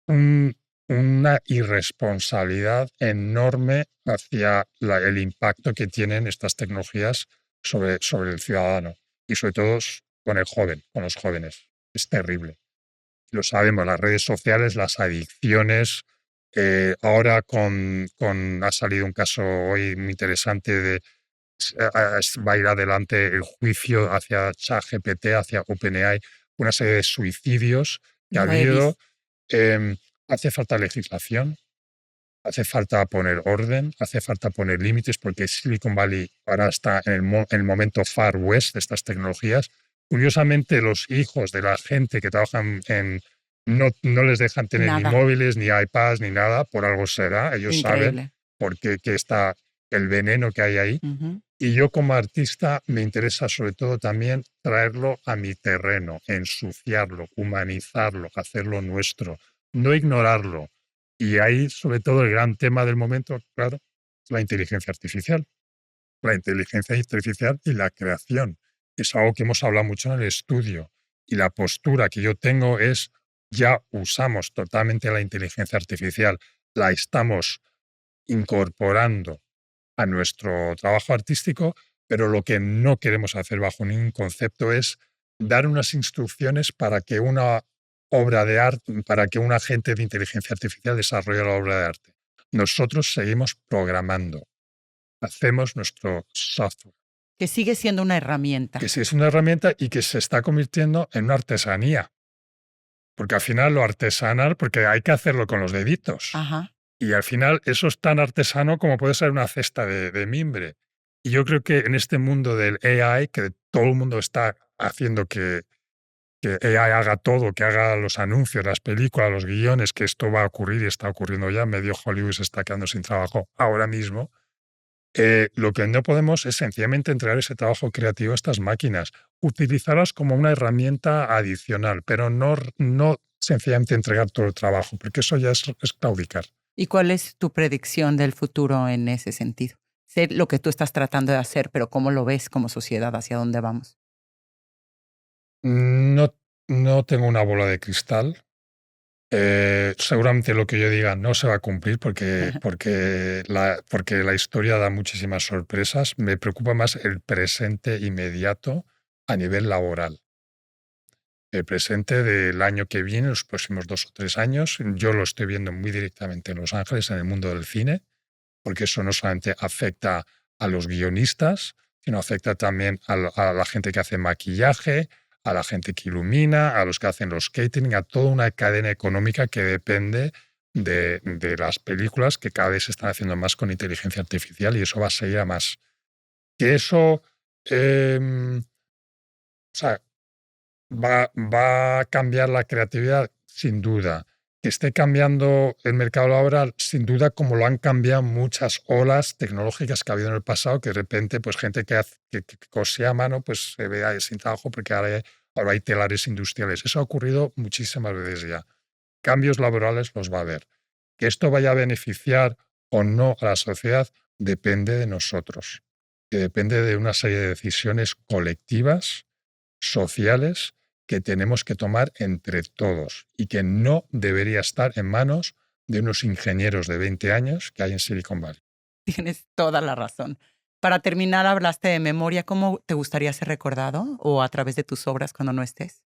un- una irresponsabilidad enorme hacia el impacto que tienen estas tecnologías sobre el ciudadano y sobre todo con el joven, con los jóvenes. Es terrible. Lo sabemos, las redes sociales, las adicciones. Ahora ha salido un caso hoy muy interesante va a ir adelante el juicio hacia ChatGPT, hacia OpenAI, una serie de suicidios que ha Lo he habido. visto. Em, Hace falta legislación, hace falta poner orden, hace falta poner límites, porque Silicon Valley ahora está en el momento Far West de estas tecnologías. Curiosamente, los hijos de la gente que trabajan no les dejan tener ni Nada. móviles, ni iPads, ni nada, por algo será. Ellos saben Increíble. por qué que está el veneno que hay ahí. Ujú. Y yo como artista me interesa sobre todo también traerlo a mi terreno, ensuciarlo, humanizarlo, hacerlo nuestro, no ignorarlo. Y ahí, sobre todo, el gran tema del momento, claro, la inteligencia artificial. La inteligencia artificial y la creación. Es algo que hemos hablado mucho en el estudio. Y la postura que yo tengo es, ya usamos totalmente la inteligencia artificial, la estamos incorporando a nuestro trabajo artístico, pero lo que no queremos hacer bajo ningún concepto es dar unas instrucciones para que una obra de arte, para que un agente de inteligencia artificial desarrolle la obra de arte. Nosotros seguimos programando, hacemos nuestro software, Que sigue siendo una herramienta. que sí es una herramienta y que se está convirtiendo en una artesanía, porque al final lo artesanal, porque hay que hacerlo con los deditos. Ajá. Y al final eso es tan artesano como puede ser una cesta de mimbre. Y yo creo que en este mundo del AI, que todo el mundo está haciendo que que AI haga todo, que haga los anuncios, las películas, los guiones, que esto va a ocurrir y está ocurriendo ya. Medio Hollywood se está quedando sin trabajo ahora mismo. Lo que no podemos es sencillamente entregar ese trabajo creativo a estas máquinas, utilizarlas como una herramienta adicional, pero no sencillamente entregar todo el trabajo, porque eso ya es claudicar. ¿Y cuál es tu predicción del futuro en ese sentido? Sé lo que tú estás tratando de hacer, pero ¿cómo lo ves como sociedad? ¿Hacia dónde vamos? No, no tengo una bola de cristal. Seguramente lo que yo diga no se va a cumplir porque la historia da muchísimas sorpresas. Me preocupa más el presente inmediato a nivel laboral. El presente del año que viene, los próximos 2 o 3 años, yo lo estoy viendo muy directamente en Los Ángeles, en el mundo del cine, porque eso no solamente afecta a los guionistas, sino afecta también a la gente que hace maquillaje, a la gente que ilumina, a los que hacen los catering, a toda una cadena económica que depende de las películas que cada vez se están haciendo más con inteligencia artificial y eso va a seguir a más. Que eso, o sea, va a cambiar la creatividad, sin duda. Que esté cambiando el mercado laboral, sin duda, como lo han cambiado muchas olas tecnológicas que ha habido en el pasado, que de repente, pues gente que cosía a mano, pues se vea sin trabajo porque ahora hay telares industriales. Eso ha ocurrido muchísimas veces ya. Cambios laborales los va a haber. Que esto vaya a beneficiar o no a la sociedad depende de nosotros, que depende de una serie de decisiones colectivas, sociales, que tenemos que tomar entre todos y que no debería estar en manos de unos ingenieros de 20 años que hay en Silicon Valley. Tienes toda la razón. Para terminar, hablaste de memoria. ¿Cómo te gustaría ser recordado o a través de tus obras cuando no estés?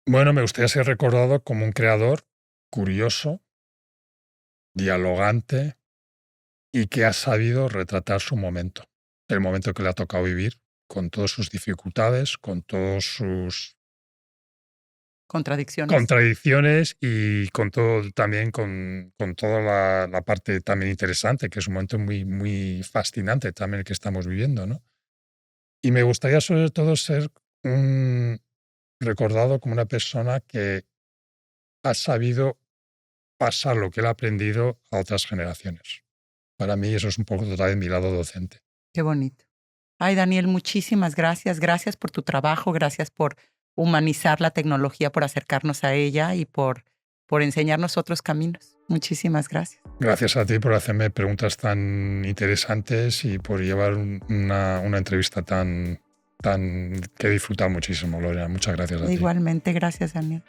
Bueno, me gustaría ser recordado como un creador curioso, dialogante y que ha sabido retratar su momento, el momento que le ha tocado vivir, con todas sus dificultades, con todos sus Contradicciones. contradicciones y con todo también con toda la parte también interesante, que es un momento muy, muy fascinante también el que estamos viviendo, ¿no? Y me gustaría sobre todo ser recordado como una persona que ha sabido pasar lo que él ha aprendido a otras generaciones. Para mí eso es un poco también mi lado docente. Qué bonito. Ay, Daniel, muchísimas gracias. Gracias por tu trabajo, gracias por humanizar la tecnología, por acercarnos a ella y por enseñarnos otros caminos. Muchísimas gracias. Gracias a ti por hacerme preguntas tan interesantes y por llevar una entrevista tan que he disfrutado muchísimo, Lorena. Muchas gracias a ti. Igualmente, gracias, Daniel.